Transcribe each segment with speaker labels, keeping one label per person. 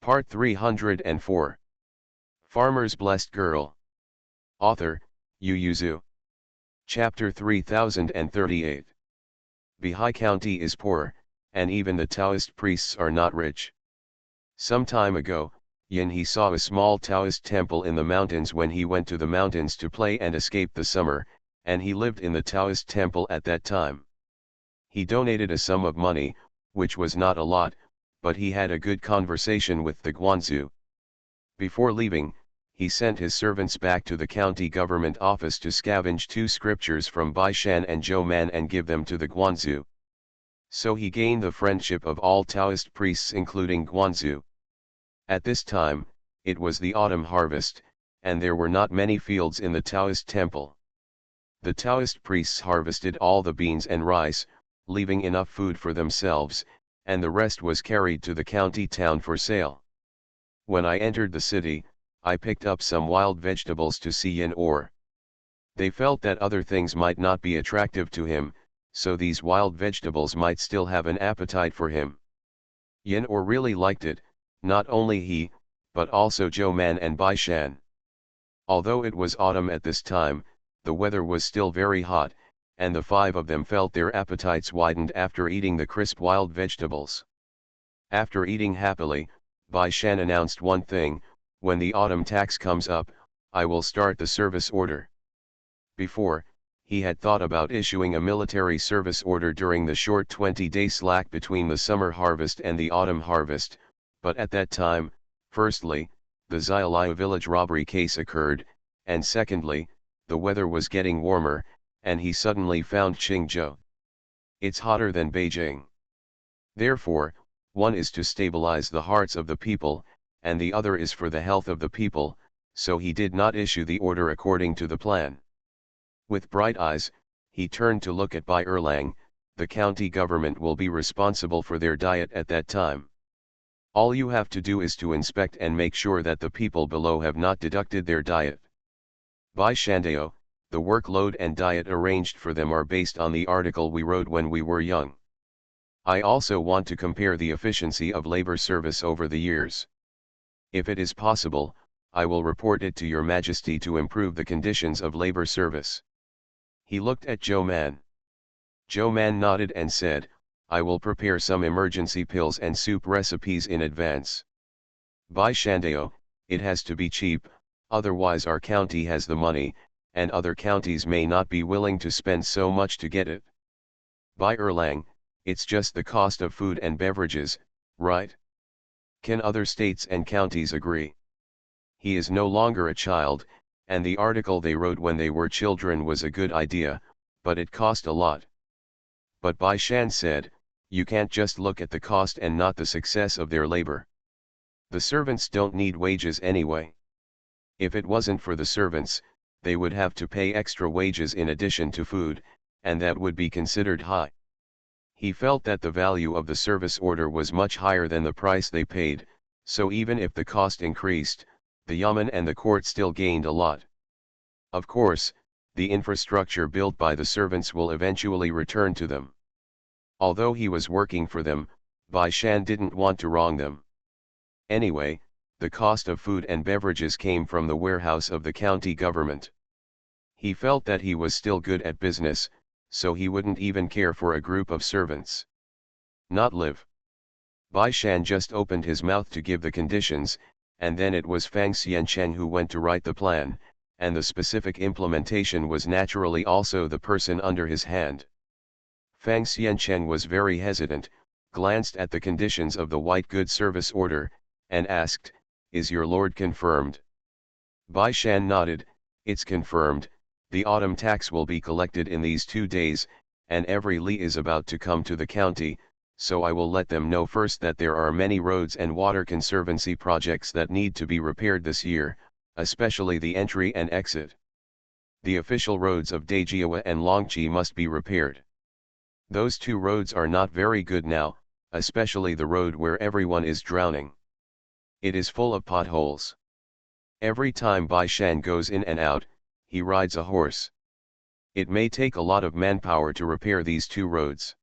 Speaker 1: Part 304. Farmer's Blessed Girl. Author, Yu Yuzu. Chapter 3038. Bihai County is poor, and even the Taoist priests are not rich. Some time ago, Yin he saw a small Taoist temple in the mountains when he went to the mountains to play and escape the summer, and he lived in the Taoist temple at that time. He donated a sum of money, which was not a lot, but he had a good conversation with the Guanzu. Before leaving, he sent his servants back to the county government office to scavenge 2 scriptures from Bai Shan and Zhou Man and give them to the Guanzu. So he gained the friendship of all Taoist priests including Guanzu. At this time, it was the autumn harvest, and there were not many fields in the Taoist temple. The Taoist priests harvested all the beans and rice, leaving enough food for themselves, and the rest was carried to the county town for sale. When I entered the city, I picked up some wild vegetables to see Yin Or. They felt that other things might not be attractive to him, so these wild vegetables might still have an appetite for him. Yin Or really liked it, not only he, but also Zhou Man and Bai Shan. Although it was autumn at this time, the weather was still very hot, and the 5 of them felt their appetites widened after eating the crisp wild vegetables. After eating happily, Bai Shan announced one thing: when the autumn tax comes up, I will start the service order. Before, he had thought about issuing a military service order during the short 20-day slack between the summer harvest and the autumn harvest, but at that time, firstly, the Xiaoliu village robbery case occurred, and secondly, the weather was getting warmer, and he suddenly found Qingzhou. It's hotter than Beijing. Therefore, one is to stabilize the hearts of the people, and the other is for the health of the people, so he did not issue the order according to the plan. With bright eyes, he turned to look at Bai Erlang. The county government will be responsible for their diet at that time. All you have to do is to inspect and make sure that the people below have not deducted their diet. Bai Shandao, the workload and diet arranged for them are based on the article we wrote when we were young. I also want to compare the efficiency of labor service over the years. If it is possible, I will report it to Your Majesty to improve the conditions of labor service. He looked at Zhou Man. Zhou Man nodded and said, I will prepare some emergency pills and soup recipes in advance. Bai Shandao, it has to be cheap, otherwise our county has the money, and other counties may not be willing to spend so much to get it. Bai Erlang, it's just the cost of food and beverages, right? Can other states and counties agree? He is no longer a child, and the article they wrote when they were children was a good idea, but it cost a lot. But Bai Shan said, you can't just look at the cost and not the success of their labor. The servants don't need wages anyway. If it wasn't for the servants, they would have to pay extra wages in addition to food, and that would be considered high. He felt that the value of the service order was much higher than the price they paid, so even if the cost increased, the yamen and the court still gained a lot. Of course, the infrastructure built by the servants will eventually return to them. Although he was working for them, Bai Shan didn't want to wrong them. Anyway, the cost of food and beverages came from the warehouse of the county government. He felt that he was still good at business, so he wouldn't even care for a group of servants. Not live. Bai Shan just opened his mouth to give the conditions, and then it was Fang Xiancheng who went to write the plan, and the specific implementation was naturally also the person under his hand. Fang Xiancheng was very hesitant, glanced at the conditions of the white goods service order, and asked, is your lord confirmed? Bai Shan nodded, it's confirmed. The autumn tax will be collected in these 2 days, and every li is about to come to the county, so I will let them know first that there are many roads and water conservancy projects that need to be repaired this year, especially the entry and exit. The official roads of Dejiewa and Longqi must be repaired. Those 2 roads are not very good now, especially the road where everyone is drowning. It is full of potholes. Every time Bai Shan goes in and out, he rides a horse. It may take a lot of manpower to repair these 2 roads.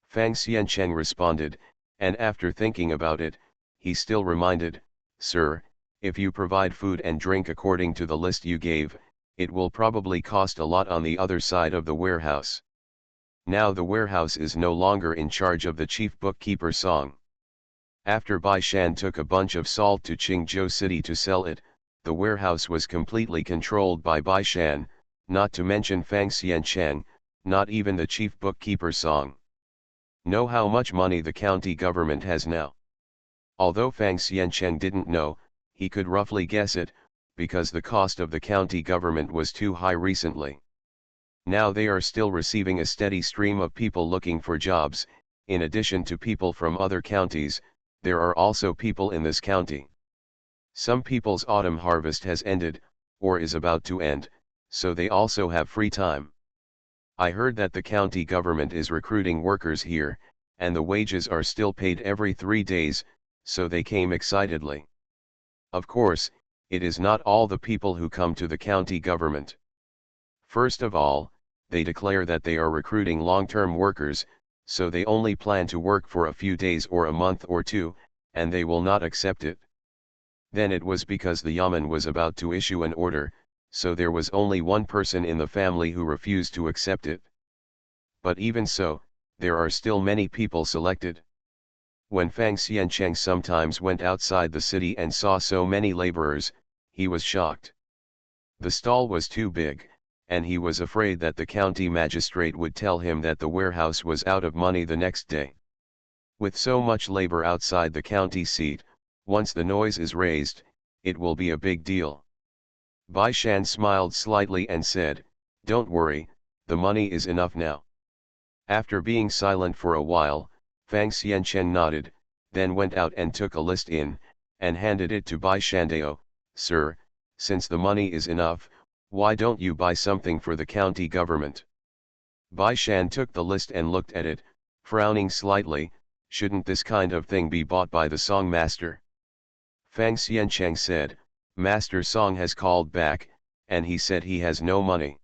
Speaker 1: Fang Xiancheng responded, and after thinking about it, he still reminded, "Sir, if you provide food and drink according to the list you gave, it will probably cost a lot on the other side of the warehouse." Now the warehouse is no longer in charge of the chief bookkeeper Song. After Bai Shan took a bunch of salt to Qingzhou City to sell it, the warehouse was completely controlled by Bai Shan, not to mention Fang Xiancheng, not even the chief bookkeeper Song. Know how much money the county government has now? Although Fang Xiancheng didn't know, he could roughly guess it, because the cost of the county government was too high recently. Now they are still receiving a steady stream of people looking for jobs. In addition to people from other counties, there are also people in this county. Some people's autumn harvest has ended, or is about to end, so they also have free time. I heard that the county government is recruiting workers here, and the wages are still paid every 3 days, so they came excitedly. Of course, it is not all the people who come to the county government. First of all, they declare that they are recruiting long-term workers, so they only plan to work for a few days or a month or two, and they will not accept it. Then it was because the Yamen was about to issue an order, so there was only one person in the family who refused to accept it. But even so, there are still many people selected. When Fang Xiancheng sometimes went outside the city and saw so many laborers, he was shocked. The stall was too big, and he was afraid that the county magistrate would tell him that the warehouse was out of money the next day. With so much labor outside the county seat, once the noise is raised, it will be a big deal. Bai Shan smiled slightly and said, "Don't worry, the money is enough now." After being silent for a while, Fang Xiancheng nodded, then went out and took a list in, and handed it to Bai Shandao. "Sir, since the money is enough, why don't you buy something for the county government?" Bai Shan took the list and looked at it, frowning slightly. "Shouldn't this kind of thing be bought by the Song master?" Fang Xiancheng said, "Master Song has called back, and he said he has no money."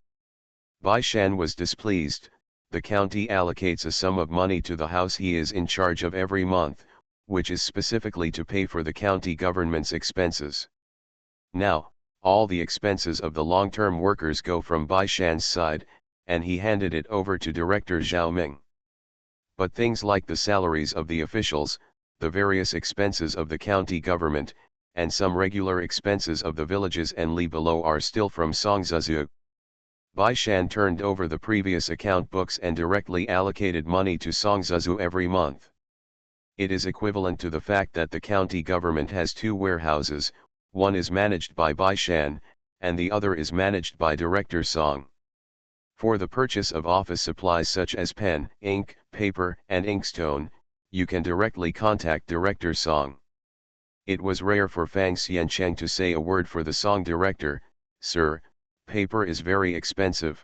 Speaker 1: Bai Shan was displeased. The county allocates a sum of money to the house he is in charge of every month, which is specifically to pay for the county government's expenses. Now, all the expenses of the long-term workers go from Bai Shan's side, and he handed it over to Director Zhao Ming. But things like the salaries of the officials, the various expenses of the county government, and some regular expenses of the villages and li below are still from Song Zizhu. Bai Shan turned over the previous account books and directly allocated money to Song Zizhu every month. It is equivalent to the fact that the county government has 2 warehouses, one is managed by Bai Shan, and the other is managed by Director Song. For the purchase of office supplies such as pen, ink, paper, and inkstone, you can directly contact Director Song. It was rare for Fang Xiancheng to say a word for the Song director. "Sir, paper is very expensive.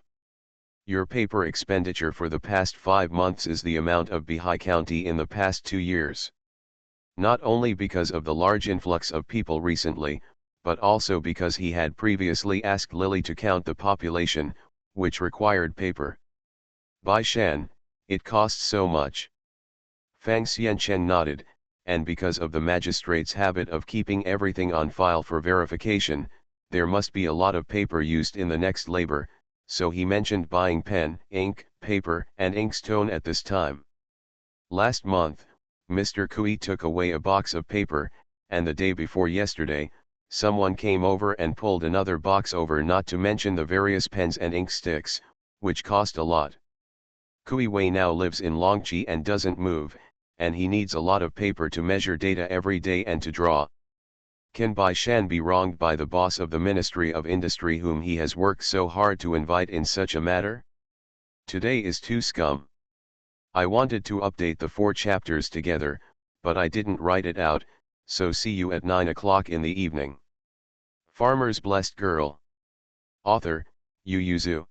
Speaker 1: Your paper expenditure for the past 5 months is the amount of Bihai County in the past 2 years. Not only because of the large influx of people recently, but also because he had previously asked Lily to count the population, which required paper." "Bai Shan, it costs so much." Fang Xiancheng nodded, and because of the magistrate's habit of keeping everything on file for verification, there must be a lot of paper used in the next labor, so he mentioned buying pen, ink, paper, and inkstone at this time. Last month, Mr. Kui took away a box of paper, and the day before yesterday, someone came over and pulled another box over, not to mention the various pens and ink sticks, which cost a lot. Kui Wei now lives in Longqi and doesn't move, and he needs a lot of paper to measure data every day and to draw. Can Bai Shan be wronged by the boss of the Ministry of Industry whom he has worked so hard to invite in such a matter? Today is too scum. I wanted to update the 4 chapters together, but I didn't write it out, so see you at 9 o'clock in the evening. Farmer's Blessed Girl. Author, Yu Yuzu.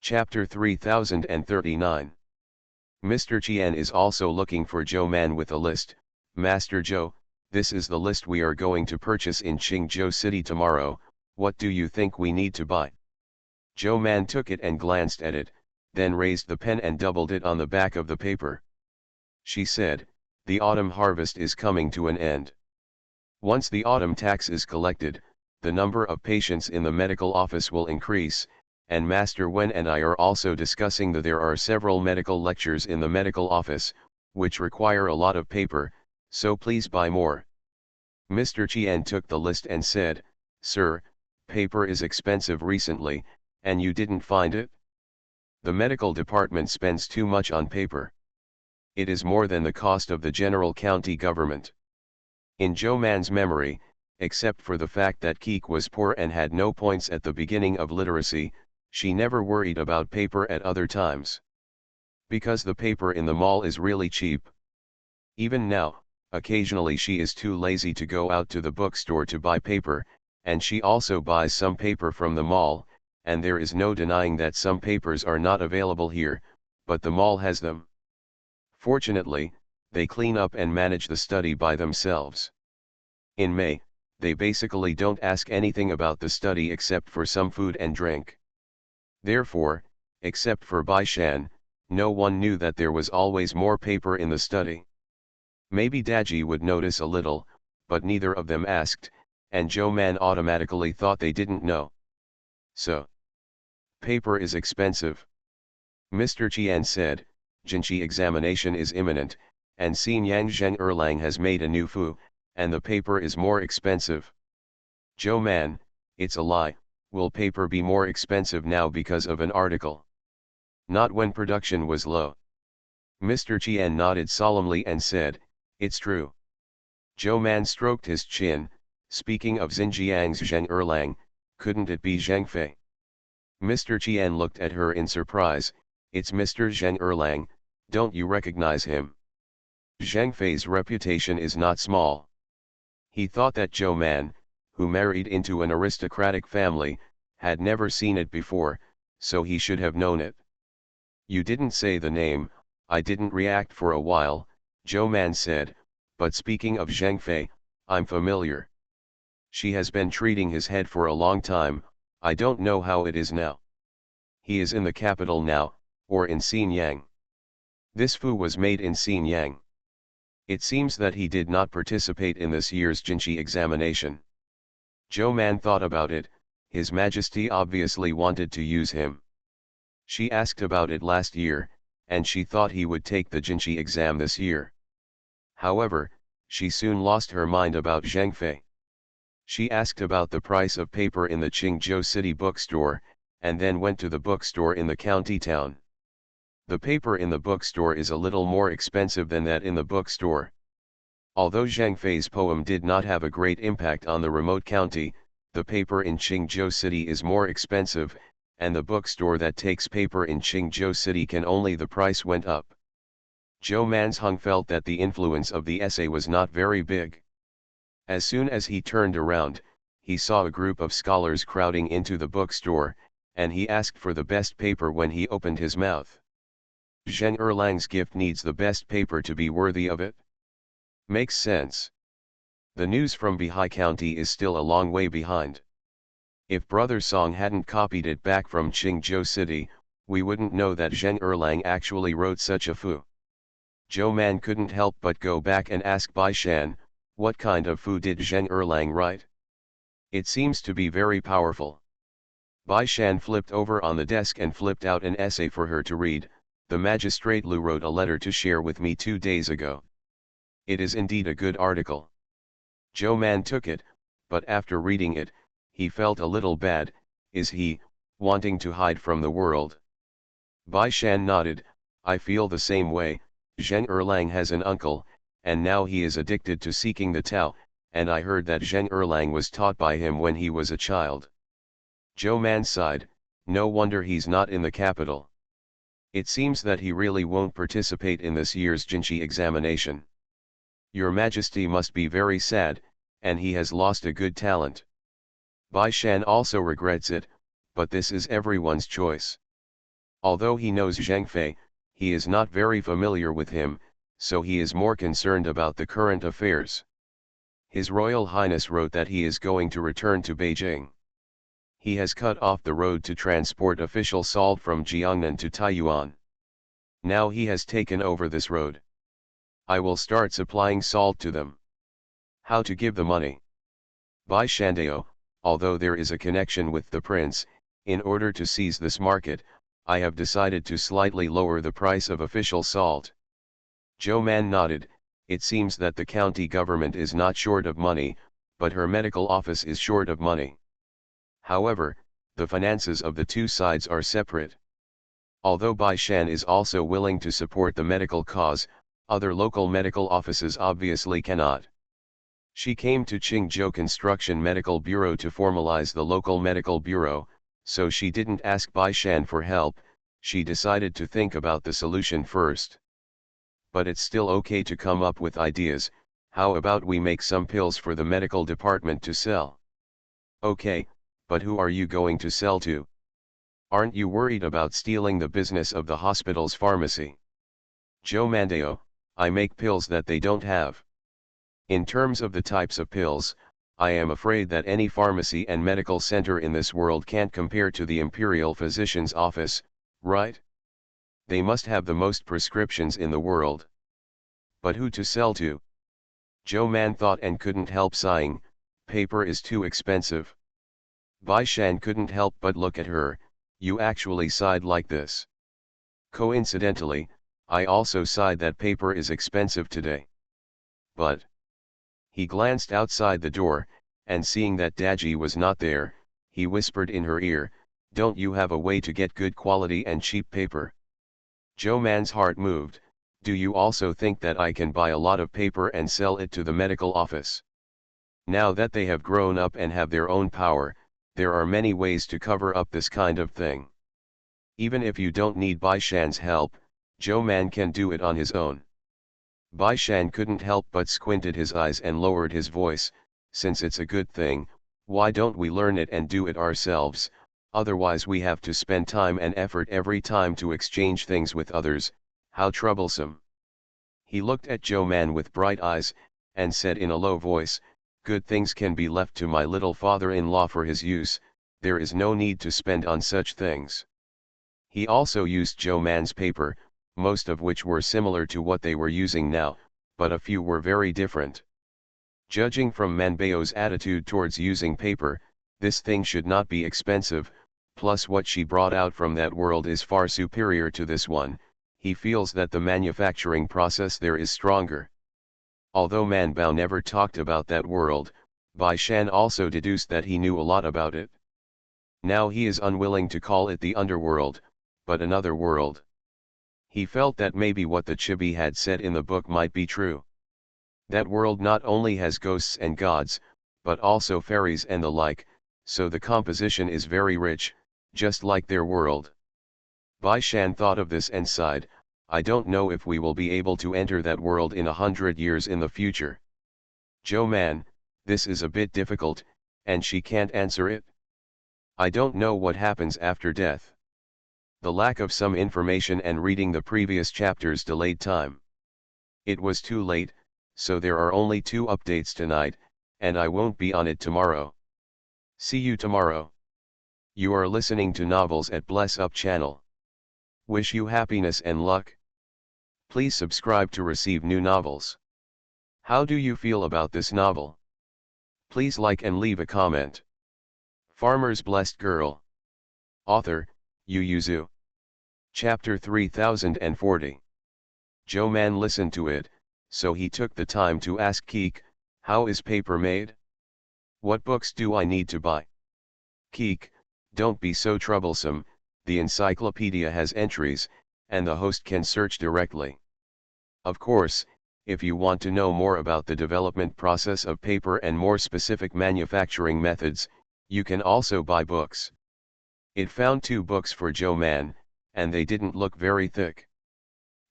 Speaker 1: Chapter 3039. Mr. Qian is also looking for Zhou Man with a list. "Master Zhou, this is the list we are going to purchase in Qingzhou City tomorrow. What do you think we need to buy?" Zhou Man took it and glanced at it, then raised the pen and doubled it on the back of the paper. She said, The autumn harvest is coming to an end. Once the autumn tax is collected, the number of patients in the medical office will increase, and Master Wen and I are also discussing that there are several medical lectures in the medical office, which require a lot of paper, so please buy more. Mr. Qian took the list and said, "Sir, paper is expensive recently, and you didn't find it? The medical department spends too much on paper. It is more than the cost of the general county government." In Zhou Man's memory, except for the fact that Keek was poor and had no points at the beginning of literacy, she never worried about paper at other times. Because the paper in the mall is really cheap. Even now, occasionally she is too lazy to go out to the bookstore to buy paper, and she also buys some paper from the mall, and there is no denying that some papers are not available here, but the mall has them. Fortunately, they clean up and manage the study by themselves. In May, they basically don't ask anything about the study except for some food and drink. Therefore, except for Bai Shan, no one knew that there was always more paper in the study. Maybe Daji would notice a little, but neither of them asked, and Zhou Man automatically thought they didn't know. So, paper is expensive. Mr. Qian said, "Jinqi examination is imminent, and Xin Yang Zheng Erlang has made a new fu, and the paper is more expensive." Zhou Man, it's a lie, will paper be more expensive now because of an article? Not when production was low. Mr. Qian nodded solemnly and said, "It's true." Zhou Man stroked his chin, speaking of Xinjiang's Zheng Erlang, couldn't it be Zheng Fei? Mr. Qian looked at her in surprise, "It's Mr. Zheng Erlang, don't you recognize him?" Zheng Fei's reputation is not small. He thought that Zhou Man, who married into an aristocratic family, had never seen it before, so he should have known it. "You didn't say the name, I didn't react for a while," Zhou Man said, "but speaking of Zheng Fei, I'm familiar. She has been treating his head for a long time, I don't know how it is now. He is in the capital now, or in Xinyang. This fu was made in Xinyang. It seems that he did not participate in this year's Jinqi examination." Zhou Man thought about it, His Majesty obviously wanted to use him. She asked about it last year, and she thought he would take the Jinqi exam this year. However, she soon lost her mind about Zheng Fei. She asked about the price of paper in the Qingzhou City bookstore, and then went to the bookstore in the county town. The paper in the bookstore is a little more expensive than that in the bookstore. Although Zheng Fei's poem did not have a great impact on the remote county, the paper in Qingzhou City is more expensive, and the bookstore that takes paper in Qingzhou City can only the price went up. Zhou Mansheng felt that the influence of the essay was not very big. As soon as he turned around, he saw a group of scholars crowding into the bookstore, and he asked for the best paper when he opened his mouth. Zheng Erlang's gift needs the best paper to be worthy of it. Makes sense. The news from Bihai County is still a long way behind. If Brother Song hadn't copied it back from Qingzhou City, we wouldn't know that Zheng Erlang actually wrote such a fu. Zhou Man couldn't help but go back and ask Bai Shan, what kind of fu did Zheng Erlang write? It seems to be very powerful. Bai Shan flipped over on the desk and flipped out an essay for her to read. The magistrate Lu wrote a letter to share with me 2 days ago. It is indeed a good article. Zhou Man took it, but after reading it, he felt a little bad. Is he wanting to hide from the world? Bai Shan nodded, I feel the same way. Zheng Erlang has an uncle, and now he is addicted to seeking the Tao, and I heard that Zheng Erlang was taught by him when he was a child. Zhou Man sighed, no wonder he's not in the capital. It seems that he really won't participate in this year's Jinqi examination. Your Majesty must be very sad, and he has lost a good talent. Bai Shan also regrets it, but this is everyone's choice. Although he knows Zheng Fei, he is not very familiar with him, so he is more concerned about the current affairs. His Royal Highness wrote that he is going to return to Beijing. He has cut off the road to transport official salt from Jiangnan to Taiyuan. Now he has taken over this road. I will start supplying salt to them. How to give the money? Bai Shandao, although there is a connection with the prince, in order to seize this market, I have decided to slightly lower the price of official salt. Zhou Man nodded. It seems that the county government is not short of money, but her medical office is short of money. However, the finances of the two sides are separate. Although Bai Shan is also willing to support the medical cause, other local medical offices obviously cannot. She came to Qingzhou Construction Medical Bureau to formalize the local medical bureau, so she didn't ask Bai Shan for help, she decided to think about the solution first. But it's still okay to come up with ideas. How about we make some pills for the medical department to sell? Okay, but who are you going to sell to? Aren't you worried about stealing the business of the hospital's pharmacy? Zhou Mandao, I make pills that they don't have. In terms of the types of pills, I am afraid that any pharmacy and medical center in this world can't compare to the imperial physician's office, right? They must have the most prescriptions in the world. But who to sell to? Zhou Man thought and couldn't help sighing. Paper is too expensive. Bai Shan couldn't help but look at her. You actually sighed like this. Coincidentally, I also sighed that paper is expensive today. But he glanced outside the door, and seeing that Daji was not there, he whispered in her ear, don't you have a way to get good quality and cheap paper? Zhou Man's heart moved. Do you also think that I can buy a lot of paper and sell it to the medical office? Now that they have grown up and have their own power, there are many ways to cover up this kind of thing. Even if you don't need Bai Shan's help, Zhou Man can do it on his own. Bai Shan couldn't help but squinted his eyes and lowered his voice, since it's a good thing, why don't we learn it and do it ourselves, otherwise we have to spend time and effort every time to exchange things with others, how troublesome. He looked at Zhou Man with bright eyes, and said in a low voice, good things can be left to my little father-in-law for his use, there is no need to spend on such things. He also used Zhou Man's paper, most of which were similar to what they were using now, but a few were very different. Judging from Manbao's attitude towards using paper, this thing should not be expensive, plus what she brought out from that world is far superior to this one, he feels that the manufacturing process there is stronger. Although Manbao never talked about that world, Bai Shan also deduced that he knew a lot about it. Now he is unwilling to call it the underworld, but another world. He felt that maybe what the chibi had said in the book might be true. That world not only has ghosts and gods, but also fairies and the like, so the composition is very rich, just like their world. Bai Shan thought of this and sighed, I don't know if we will be able to enter that world in 100 years in the future. Zhou Man, this is a bit difficult, and she can't answer it. I don't know what happens after death. The lack of some information and reading the previous chapters delayed time. It was too late, so there are only 2 updates tonight, and I won't be on it tomorrow. See you tomorrow. You are listening to Novels at Bless Up channel. Wish you happiness and luck. Please subscribe to receive new novels. How do you feel about this novel? Please like and leave a comment. Farmer's Blessed Girl. Author, Yu Yuzu. Chapter 3040. Zhou Man listened to it, so he took the time to ask Keek, how is paper made? What books do I need to buy? Keek, don't be so troublesome, the encyclopedia has entries, and the host can search directly. Of course, if you want to know more about the development process of paper and more specific manufacturing methods, you can also buy books. It found 2 books for Zhou Man, and they didn't look very thick.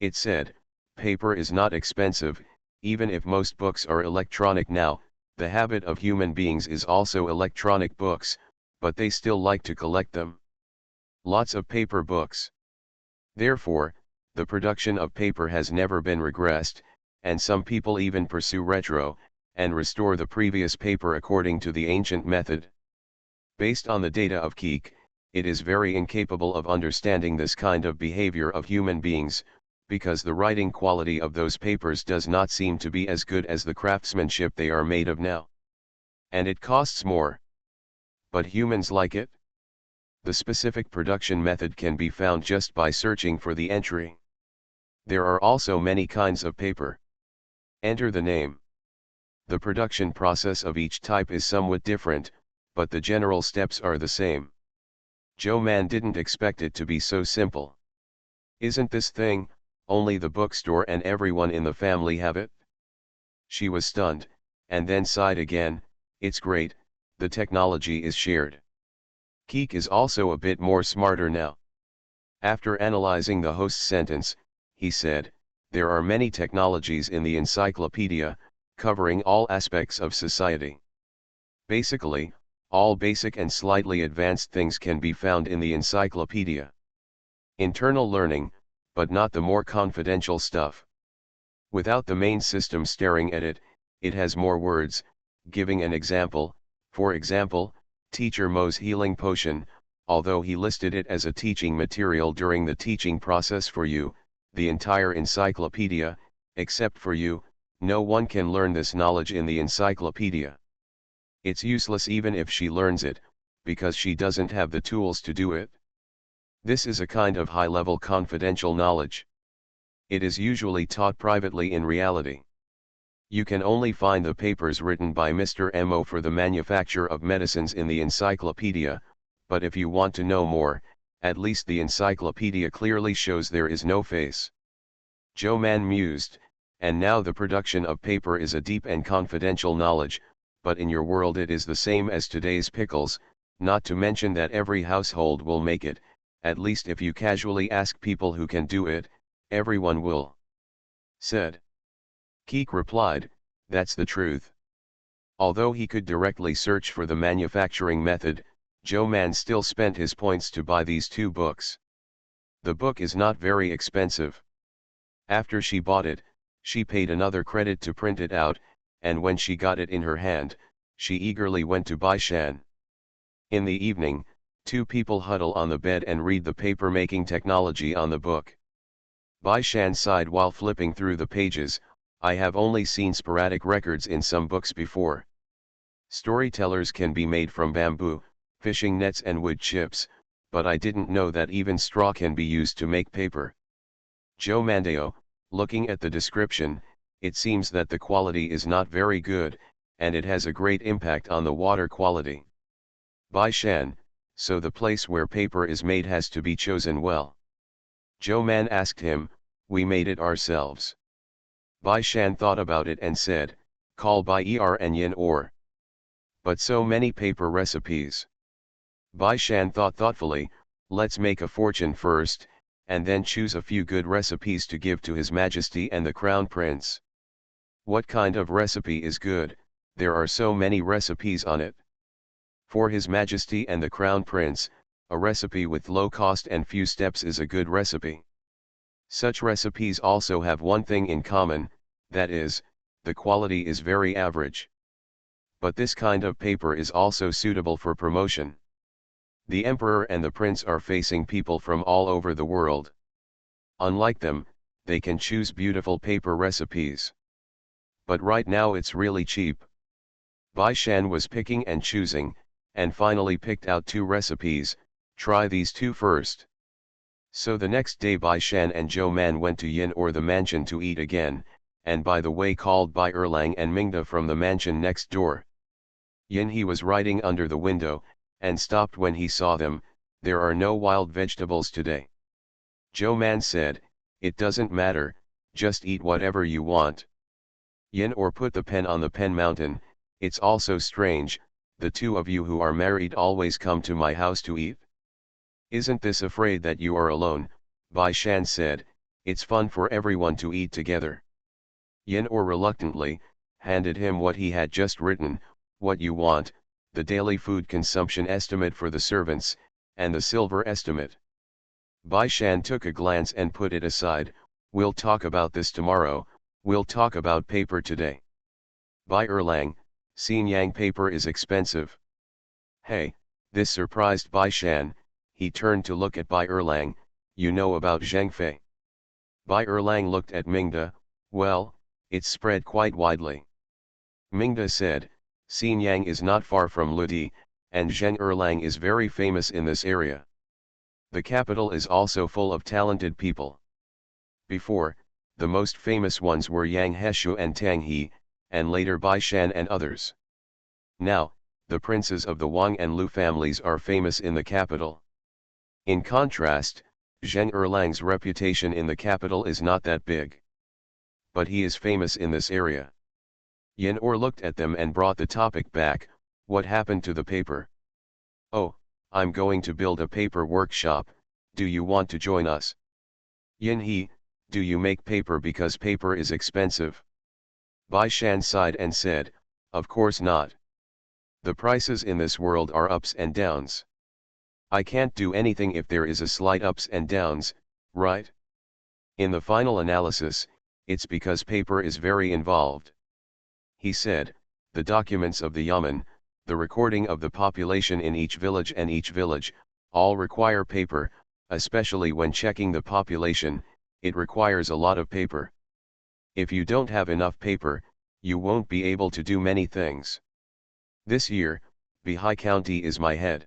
Speaker 1: It said, paper is not expensive, even if most books are electronic now, the habit of human beings is also electronic books, but they still like to collect them. Lots of paper books. Therefore, the production of paper has never been regressed, and some people even pursue retro, and restore the previous paper according to the ancient method. Based on the data of Keek, it is very incapable of understanding this kind of behavior of human beings, because the writing quality of those papers does not seem to be as good as the craftsmanship they are made of now. And it costs more. But humans like it. The specific production method can be found just by searching for the entry. There are also many kinds of paper. Enter the name. The production process of each type is somewhat different, but the general steps are the same. Joe Man didn't expect it to be so simple. Isn't this thing, only the bookstore and everyone in the family have it? She was stunned, and then sighed again. It's great, the technology is shared. Keek is also a bit more smarter now. After analyzing the host's sentence, he said, there are many technologies in the encyclopedia, covering all aspects of society. Basically, all basic and slightly advanced things can be found in the encyclopedia. Internal learning, but not the more confidential stuff. Without the main system staring at it, it has more words. Giving an example, for example, Teacher Mo's healing potion, although he listed it as a teaching material during the teaching process for you, the entire encyclopedia, except for you, no one can learn this knowledge in the encyclopedia. It's useless even if she learns it, because she doesn't have the tools to do it. This is a kind of high-level confidential knowledge. It is usually taught privately in reality. You can only find the papers written by Mr. Mo for the manufacture of medicines in the encyclopedia, but if you want to know more, at least the encyclopedia clearly shows there is no face. Joe Man mused, and now the production of paper is a deep and confidential knowledge, but in your world it is the same as today's pickles, not to mention that every household will make it, at least if you casually ask people who can do it, everyone will. Said. Keek replied, that's the truth. Although he could directly search for the manufacturing method, Joe Man still spent his points to buy these 2 books. The book is not very expensive. After she bought it, she paid another credit to print it out, and when she got it in her hand, she eagerly went to Bai Shan. In the evening, 2 people huddle on the bed and read the paper-making technology on the book. Bai Shan sighed while flipping through the pages. I have only seen sporadic records in some books before. Storytellers can be made from bamboo, fishing nets and wood chips, but I didn't know that even straw can be used to make paper. Joe Mandeo, looking at the description, it seems that the quality is not very good, and it has a great impact on the water quality. Bai Shan, so the place where paper is made has to be chosen well. Joe Man asked him, we made it ourselves. Bai Shan thought about it and said, call Bai and Yin or. But so many paper recipes. Bai Shan thought thoughtfully, let's make a fortune first, and then choose a few good recipes to give to His Majesty and the Crown Prince. What kind of recipe is good? There are so many recipes on it. For His Majesty and the Crown Prince, a recipe with low cost and few steps is a good recipe. Such recipes also have one thing in common, that is, the quality is very average. But this kind of paper is also suitable for promotion. The Emperor and the Prince are facing people from all over the world. Unlike them, they can choose beautiful paper recipes. But right now it's really cheap. Bai Shan was picking and choosing, and finally picked out 2 recipes. Try these 2 first. So the next day Bai Shan and Joe Man went to Yin or the mansion to eat again, and by the way called Bai Erlang and Mingda from the mansion next door. Yin he was riding under the window, and stopped when he saw them. There are no wild vegetables today. Joe Man said, it doesn't matter, just eat whatever you want. Yin or put the pen on the pen mountain. It's also strange, the 2 of you who are married always come to my house to eat. Isn't this afraid that you are alone? Bai Shan said, it's fun for everyone to eat together. Yin or reluctantly, handed him what he had just written, what you want, the daily food consumption estimate for the servants, and the silver estimate. Bai Shan took a glance and put it aside. We'll talk about this tomorrow, we'll talk about paper today. Bai Erlang, Xinjiang paper is expensive. Hey, this surprised Bai Shan. He turned to look at Bai Erlang, you know about Zhengfei. Bai Erlang looked at Mingda. Well, it's spread quite widely. Mingda said, Xinyang is not far from Ludi, and Zheng Erlang is very famous in this area. The capital is also full of talented people. Before, the most famous ones were Yang Heshu and Tang He, and later Bai Shan and others. Now, the princes of the Wang and Lu families are famous in the capital. In contrast, Zheng Erlang's reputation in the capital is not that big. But he is famous in this area. Yin Or looked at them and brought the topic back. What happened to the paper? Oh, I'm going to build a paper workshop, do you want to join us? Yin He, do you make paper because paper is expensive? Bai Shan sighed and said, of course not. The prices in this world are ups and downs. I can't do anything if there is a slight ups and downs, right? In the final analysis, it's because paper is very involved. He said, the documents of the Yamen, the recording of the population in each village and each village, all require paper, especially when checking the population, it requires a lot of paper. If you don't have enough paper, you won't be able to do many things. This year, Bihai County is my head.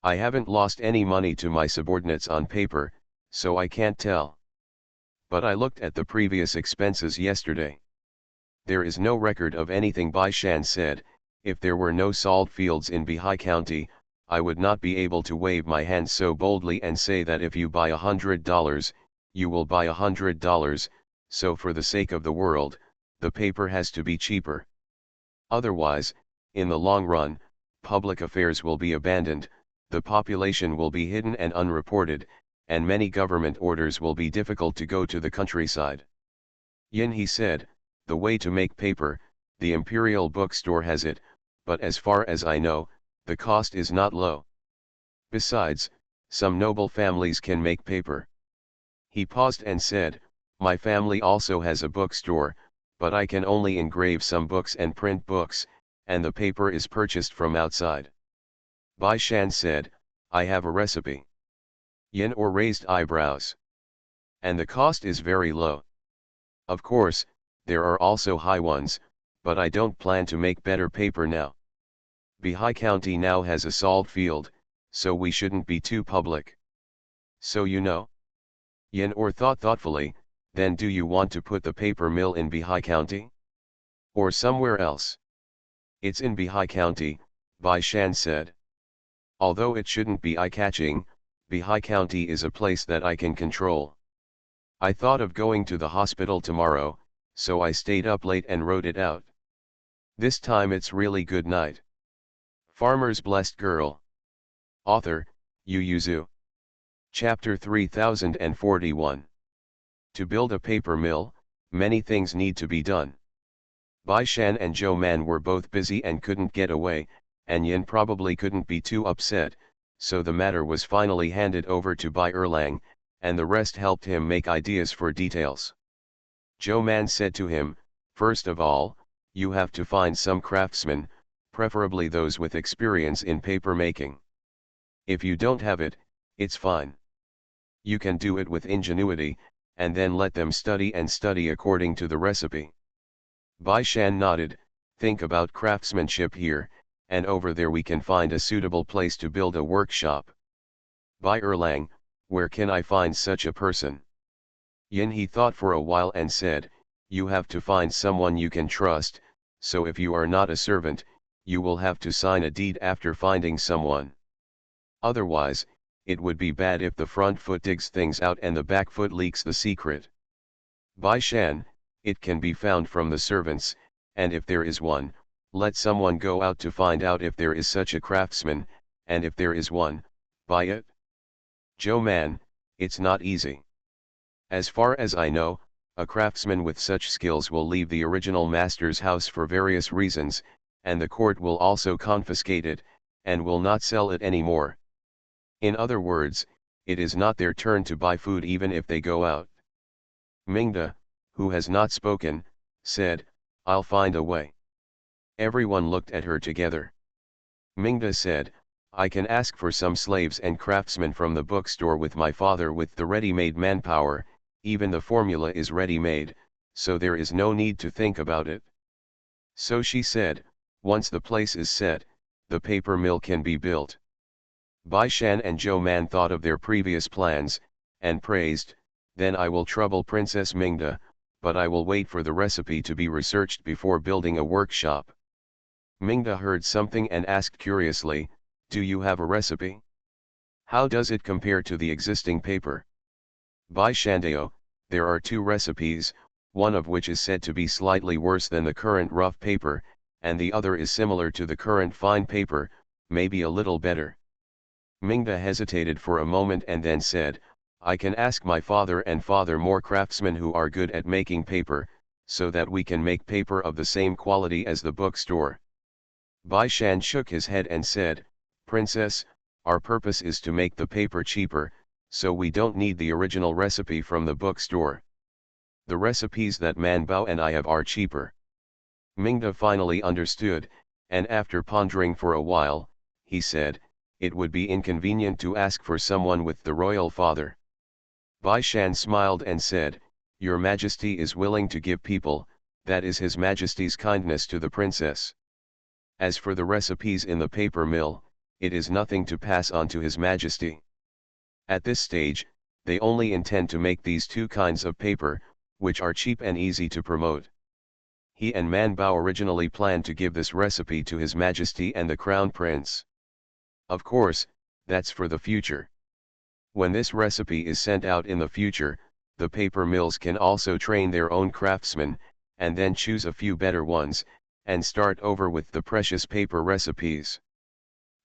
Speaker 1: I haven't lost any money to my subordinates on paper, so I can't tell. But I looked at the previous expenses yesterday. There is no record of anything. Bai Shan said, if there were no salt fields in Bihai County, I would not be able to wave my hands so boldly and say that if you buy $100, you will buy $100, so for the sake of the world, the paper has to be cheaper. Otherwise, in the long run, public affairs will be abandoned, the population will be hidden and unreported, and many government orders will be difficult to go to the countryside. Yin He said, the way to make paper, the imperial bookstore has it, but as far as I know, the cost is not low. Besides, some noble families can make paper. He paused and said, my family also has a bookstore, but I can only engrave some books and print books, and the paper is purchased from outside. Bai Shan said, I have a recipe. Yin Or raised eyebrows. And the cost is very low. Of course, there are also high ones, but I don't plan to make better paper now. Bihai County now has a salt field, so we shouldn't be too public. So you know? Yin Or thought thoughtfully, then do you want to put the paper mill in Bihai County? Or somewhere else? It's in Bihai County, Bai Shan said. Although it shouldn't be eye-catching, Bihai County is a place that I can control. I thought of going to the hospital tomorrow, so I stayed up late and wrote it out. This time it's really good night. Farmer's Blessed Girl. Author, Yu Yuzu. Chapter 3041. To build a paper mill, many things need to be done. Bai Shan and Zhou Man were both busy and couldn't get away, and Yin probably couldn't be too upset, so the matter was finally handed over to Bai Erlang, and the rest helped him make ideas for details. Zhou Man said to him, first of all, you have to find some craftsmen, preferably those with experience in paper making. If you don't have it, it's fine. You can do it with ingenuity, and then let them study and study according to the recipe. Bai Shan nodded, think about craftsmanship here, and over there we can find a suitable place to build a workshop. Bai Erlang, where can I find such a person? Yin He thought for a while and said, you have to find someone you can trust, so if you are not a servant, you will have to sign a deed after finding someone. Otherwise, it would be bad if the front foot digs things out and the back foot leaks the secret. Bai Shan, it can be found from the servants, and if there is one, let someone go out to find out if there is such a craftsman, and if there is one, buy it. Zhou Man, it's not easy. As far as I know, a craftsman with such skills will leave the original master's house for various reasons, and the court will also confiscate it, and will not sell it anymore. In other words, it is not their turn to buy food even if they go out. Mingda, who has not spoken, said, I'll find a way. Everyone looked at her together. Mingda said, I can ask for some slaves and craftsmen from the bookstore with my father with the ready-made manpower, even the formula is ready-made, so there is no need to think about it. So she said, once the place is set, the paper mill can be built. Bai Shan and Zhou Man thought of their previous plans, and praised, then I will trouble Princess Mingda, but I will wait for the recipe to be researched before building a workshop. Mingda heard something and asked curiously, do you have a recipe? How does it compare to the existing paper? Bai Shandao, there are two recipes, one of which is said to be slightly worse than the current rough paper, and the other is similar to the current fine paper, maybe a little better. Mingda hesitated for a moment and then said, I can ask my father and father more craftsmen who are good at making paper, so that we can make paper of the same quality as the bookstore. Bai Shan shook his head and said, Princess, our purpose is to make the paper cheaper, so we don't need the original recipe from the bookstore. The recipes that Man Bao and I have are cheaper. Mingda finally understood, and after pondering for a while, he said, it would be inconvenient to ask for someone with the royal father. Bai Shan smiled and said, Your Majesty is willing to give people, that is His Majesty's kindness to the princess. As for the recipes in the paper mill, it is nothing to pass on to His Majesty. At this stage, they only intend to make these two kinds of paper, which are cheap and easy to promote. He and Man Bao originally planned to give this recipe to His Majesty and the Crown Prince. Of course, that's for the future. When this recipe is sent out in the future, the paper mills can also train their own craftsmen, and then choose a few better ones, and start over with the precious paper recipes.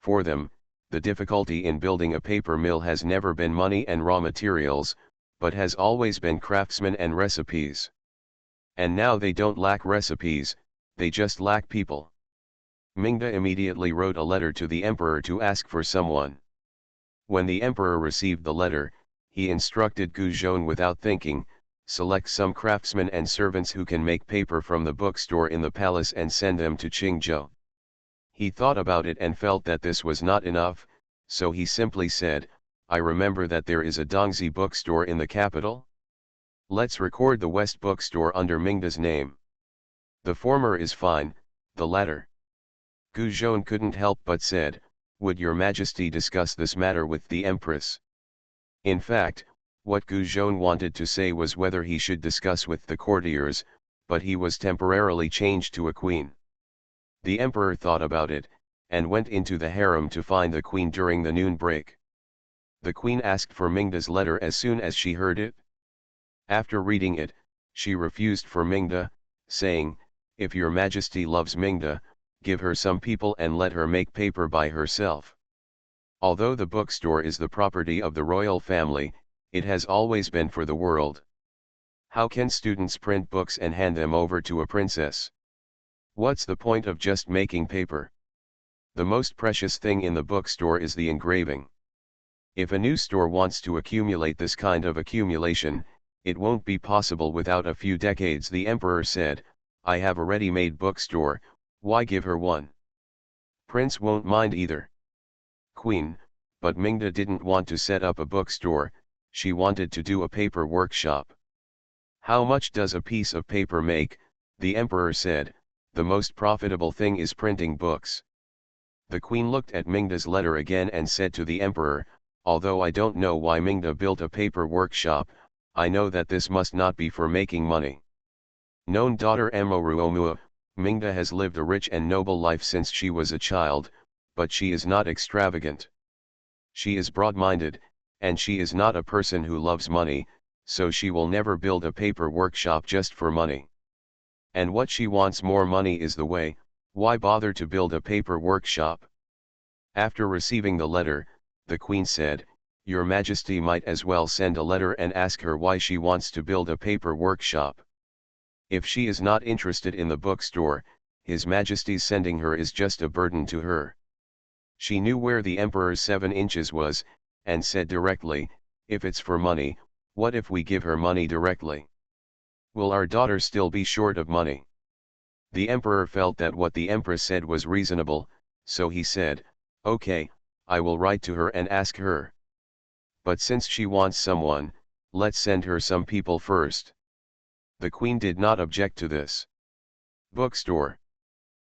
Speaker 1: For them, the difficulty in building a paper mill has never been money and raw materials, but has always been craftsmen and recipes. And now they don't lack recipes, they just lack people. Mingda immediately wrote a letter to the emperor to ask for someone. When the emperor received the letter, he instructed Gu Zhong without thinking, select some craftsmen and servants who can make paper from the bookstore in the palace and send them to Qingzhou. He thought about it and felt that this was not enough, so he simply said, I remember that there is a Dongzi bookstore in the capital. Let's record the West bookstore under Mingda's name. The former is fine, the latter. Gu Zhong couldn't help but said, would your majesty discuss this matter with the empress? In fact, what Gu Zhong wanted to say was whether he should discuss with the courtiers, but he was temporarily changed to a queen. The emperor thought about it, and went into the harem to find the queen during the noon break. The queen asked for Mingda's letter as soon as she heard it. After reading it, she refused for Mingda, saying, if your majesty loves Mingda, give her some people and let her make paper by herself. Although the bookstore is the property of the royal family, it has always been for the world. How can students print books and hand them over to a princess? What's the point of just making paper? The most precious thing in the bookstore is the engraving. If a new store wants to accumulate this kind of accumulation, it won't be possible without a few decades. The emperor said, I have a ready-made bookstore, why give her one? Prince won't mind either. Queen, but Mingda didn't want to set up a bookstore, she wanted to do a paper workshop. How much does a piece of paper make? The emperor said, the most profitable thing is printing books. The queen looked at Mingda's letter again and said to the emperor, although I don't know why Mingda built a paper workshop, I know that this must not be for making money. Known daughter Moruomua, Mingda has lived a rich and noble life since she was a child, but she is not extravagant. She is broad-minded, and she is not a person who loves money, so she will never build a paper workshop just for money. And what she wants more money is the way, why bother to build a paper workshop? After receiving the letter, the queen said, Your Majesty might as well send a letter and ask her why she wants to build a paper workshop. If she is not interested in the bookstore, His Majesty's sending her is just a burden to her. She knew where the emperor's 7 inches was, and said directly, if it's for money, what if we give her money directly? Will our daughter still be short of money? The emperor felt that what the empress said was reasonable, so he said, okay, I will write to her and ask her. But since she wants someone, Let's send her some people first. The queen did not object to this. Bookstore.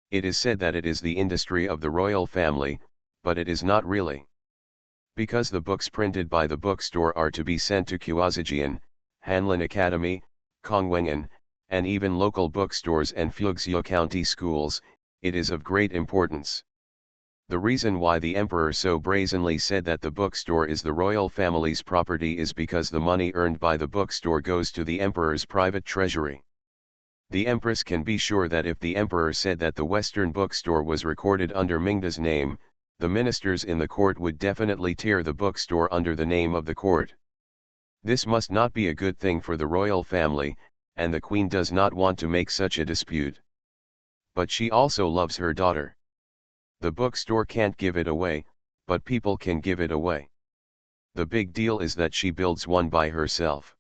Speaker 1: It is said that it is the industry of the royal family, but it is not really. Because the books printed by the bookstore are to be sent to Kuazijian, Hanlin Academy, Kongwengan, and even local bookstores and Fuxia County schools, it is of great importance. The reason why the emperor so brazenly said that the bookstore is the royal family's property is because the money earned by the bookstore goes to the emperor's private treasury. The empress can be sure that if the emperor said that the Western bookstore was recorded under Mingda's name, the ministers in the court would definitely tear the bookstore under the name of the court. This must not be a good thing for the royal family, and the queen does not want to make such a dispute. But she also loves her daughter. The bookstore can't give it away, but people can give it away. The big deal is that she builds one by herself.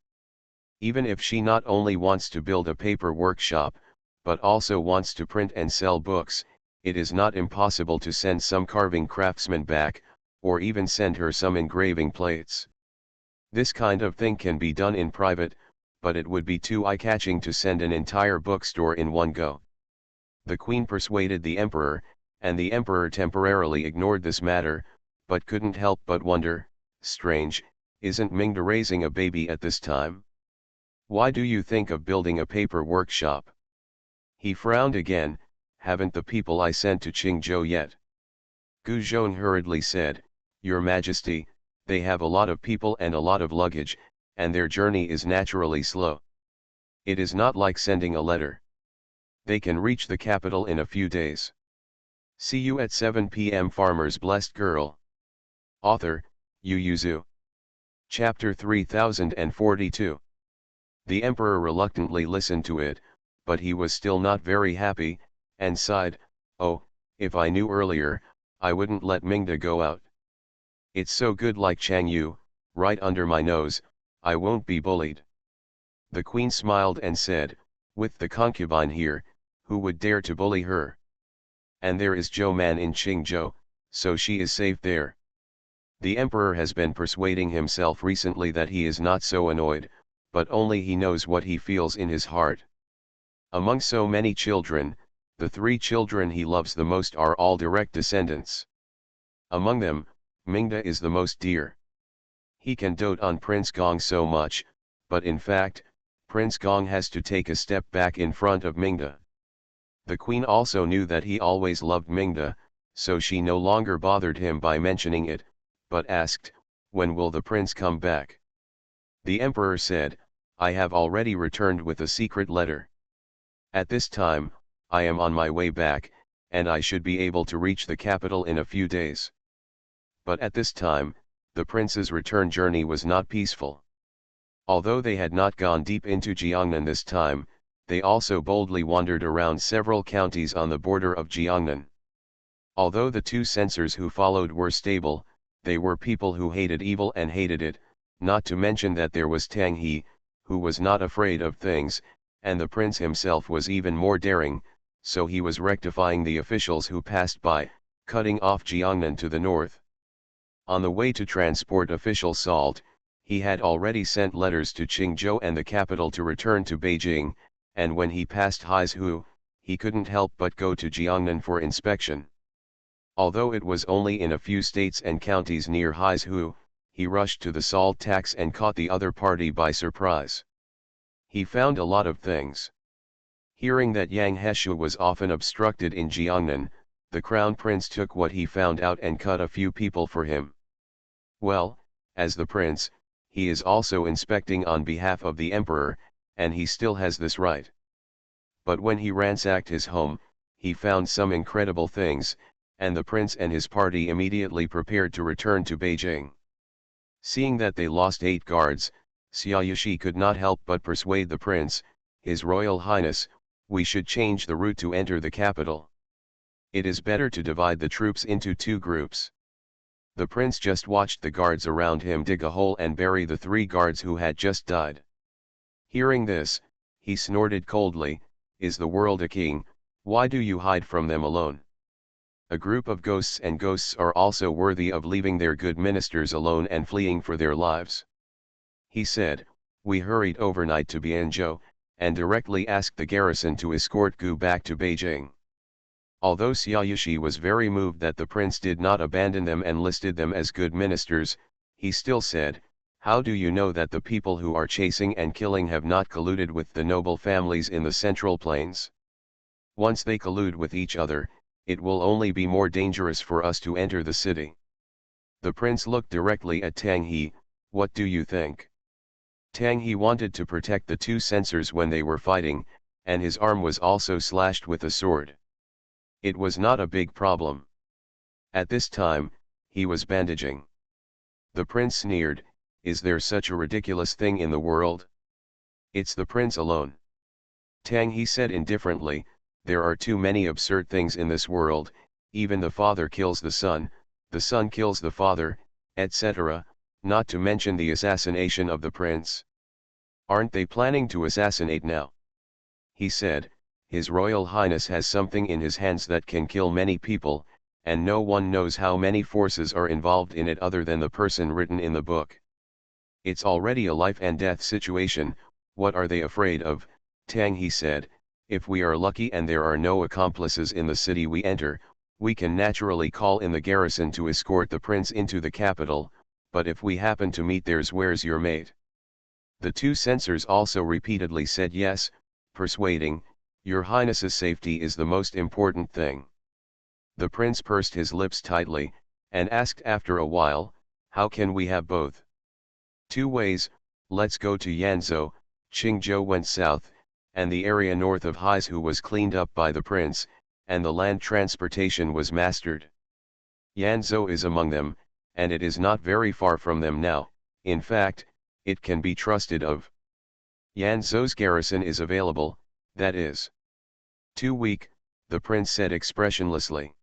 Speaker 1: Even if she not only wants to build a paper workshop, but also wants to print and sell books, it is not impossible to send some carving craftsman back, or even send her some engraving plates. This kind of thing can be done in private, but it would be too eye-catching to send an entire bookstore in one go. The queen persuaded the emperor, and the emperor temporarily ignored this matter, but couldn't help but wonder, strange, isn't Mingda raising a baby at this time? Why do you think of building a paper workshop? He frowned again. Haven't the people I sent to Qingzhou yet? Gu Zhong hurriedly said, Your Majesty, they have a lot of people and a lot of luggage, and their journey is naturally slow. It is not like sending a letter. They can reach the capital in a few days. See you at 7 p.m. Farmer's Blessed Girl. Author, Yu Zhu. Chapter 3042. The emperor reluctantly listened to it, but he was still not very happy, and sighed, Oh, if I knew earlier, I wouldn't let Mingda go out. It's so good like Chang Yu, right under my nose, I won't be bullied. The queen smiled and said, With the concubine here, who would dare to bully her? And there is Zhou Man in Qingzhou, so she is safe there. The emperor has been persuading himself recently that he is not so annoyed, but only he knows what he feels in his heart. Among so many children, the 3 children he loves the most are all direct descendants. Among them, Mingda is the most dear. He can dote on Prince Gong so much, but in fact, Prince Gong has to take a step back in front of Mingda. The queen also knew that he always loved Mingda, so she no longer bothered him by mentioning it, but asked, When will the prince come back? The emperor said, I have already returned with a secret letter. At this time, I am on my way back, and I should be able to reach the capital in a few days. But at this time, the prince's return journey was not peaceful. Although they had not gone deep into Jiangnan this time, they also boldly wandered around several counties on the border of Jiangnan. Although the 2 censors who followed were stable, they were people who hated evil and hated it, not to mention that there was Tang He, who was not afraid of things, and the prince himself was even more daring, so he was rectifying the officials who passed by, cutting off Jiangnan to the north. On the way to transport official salt, he had already sent letters to Qingzhou and the capital to return to Beijing, and when he passed Haizhu, he couldn't help but go to Jiangnan for inspection. Although it was only in a few states and counties near Haizhu, he rushed to the salt tax and caught the other party by surprise. He found a lot of things. Hearing that Yang Heshu was often obstructed in Jiangnan, the crown prince took what he found out and cut a few people for him. Well, as the prince, he is also inspecting on behalf of the emperor, and he still has this right. But when he ransacked his home, he found some incredible things, and the prince and his party immediately prepared to return to Beijing. Seeing that they lost 8 guards, Xiaoyushi could not help but persuade the prince, His Royal Highness, we should change the route to enter the capital. It is better to divide the troops into 2 groups. The prince just watched the guards around him dig a hole and bury the 3 guards who had just died. Hearing this, he snorted coldly, Is the world a king? Why do you hide from them alone? A group of ghosts, and ghosts are also worthy of leaving their good ministers alone and fleeing for their lives. He said, "We hurried overnight to Bianzhou, and directly asked the garrison to escort Gu back to Beijing." Although Xiaoyushi was very moved that the prince did not abandon them and listed them as good ministers, he still said, "How do you know that the people who are chasing and killing have not colluded with the noble families in the Central Plains? Once they collude with each other, it will only be more dangerous for us to enter the city." The prince looked directly at Tang He. "What do you think?" Tang He wanted to protect the two censors when they were fighting, and his arm was also slashed with a sword. It was not a big problem. At this time, he was bandaging. The prince sneered, "Is there such a ridiculous thing in the world? It's the prince alone." Tang He said indifferently, "There are too many absurd things in this world, even the father kills the son kills the father, etc., not to mention the assassination of the prince. Aren't they planning to assassinate now?" He said, "His Royal Highness has something in his hands that can kill many people, and no one knows how many forces are involved in it other than the person written in the book. It's already a life and death situation. What are they afraid of?" Tang He said, "If we are lucky and there are no accomplices in the city we enter, we can naturally call in the garrison to escort the prince into the capital, but if we happen to meet theirs, where's your mate?" The two censors also repeatedly said yes, persuading, "Your Highness's safety is the most important thing." The prince pursed his lips tightly, and asked after a while, "How can we have both?" "Two ways. Let's go to Yanzhou." Qingzhou went south, and the area north of Haizu was cleaned up by the prince, and the land transportation was mastered. Yanzhou is among them, and it is not very far from them now. In fact, it can be trusted of. Yanzhou's garrison is available, that is. Too weak, the prince said expressionlessly.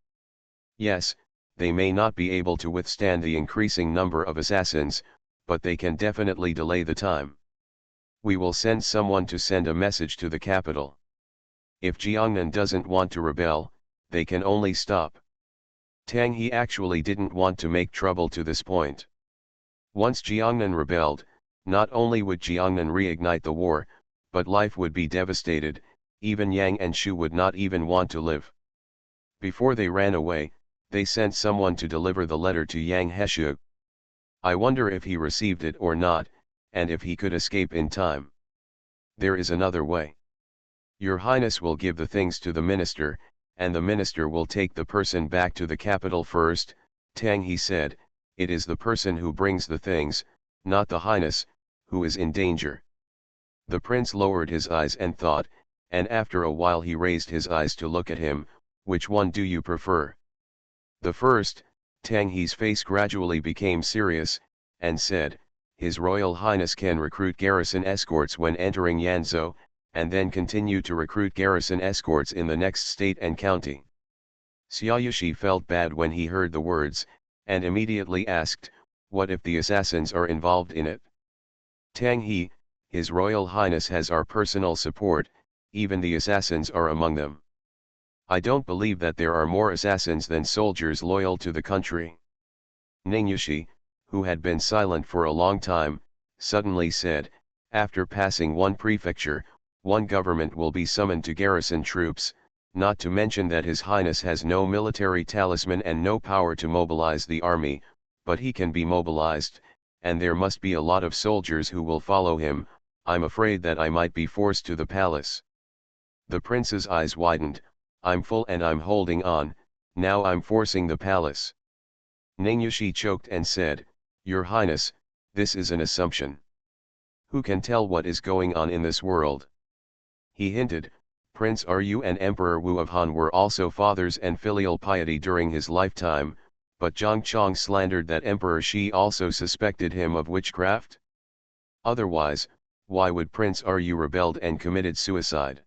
Speaker 1: Yes, they may not be able to withstand the increasing number of assassins, but they can definitely delay the time. We will send someone to send a message to the capital. If Jiangnan doesn't want to rebel, they can only stop. Tang He actually didn't want to make trouble to this point. Once Jiangnan rebelled, not only would Jiangnan reignite the war, but life would be devastated. Even Yang and Shu would not even want to live. Before they ran away, they sent someone to deliver the letter to Yang Heshu. I wonder if he received it or not, and if he could escape in time. There is another way. Your Highness will give the things to the minister, and the minister will take the person back to the capital first. Tang He said, "It is the person who brings the things, not the Highness, who is in danger." The prince lowered his eyes and thought, and after a while he raised his eyes to look at him. "Which one do you prefer?" "The first." Tang He's face gradually became serious, and said, "His Royal Highness can recruit garrison escorts when entering Yanzhou, and then continue to recruit garrison escorts in the next state and county." Xiaoyushi felt bad when he heard the words, and immediately asked, "What if the assassins are involved in it?" Tang He, "His Royal Highness has our personal support, even the assassins are among them. I don't believe that there are more assassins than soldiers loyal to the country." Ningyushi, who had been silent for a long time, suddenly said, "After passing one prefecture, one government will be summoned to garrison troops, not to mention that His Highness has no military talisman and no power to mobilize the army, but he can be mobilized, and there must be a lot of soldiers who will follow him. I'm afraid that I might be forced to the palace." The prince's eyes widened. "I'm full and I'm holding on, now I'm forcing the palace." Ningyushi choked and said, "Your Highness, this is an assumption. Who can tell what is going on in this world?" He hinted, Prince Ru and Emperor Wu of Han were also fathers and filial piety during his lifetime, but Zhang Chong slandered that Emperor Shi also suspected him of witchcraft. Otherwise, why would Prince Ru rebelled and committed suicide?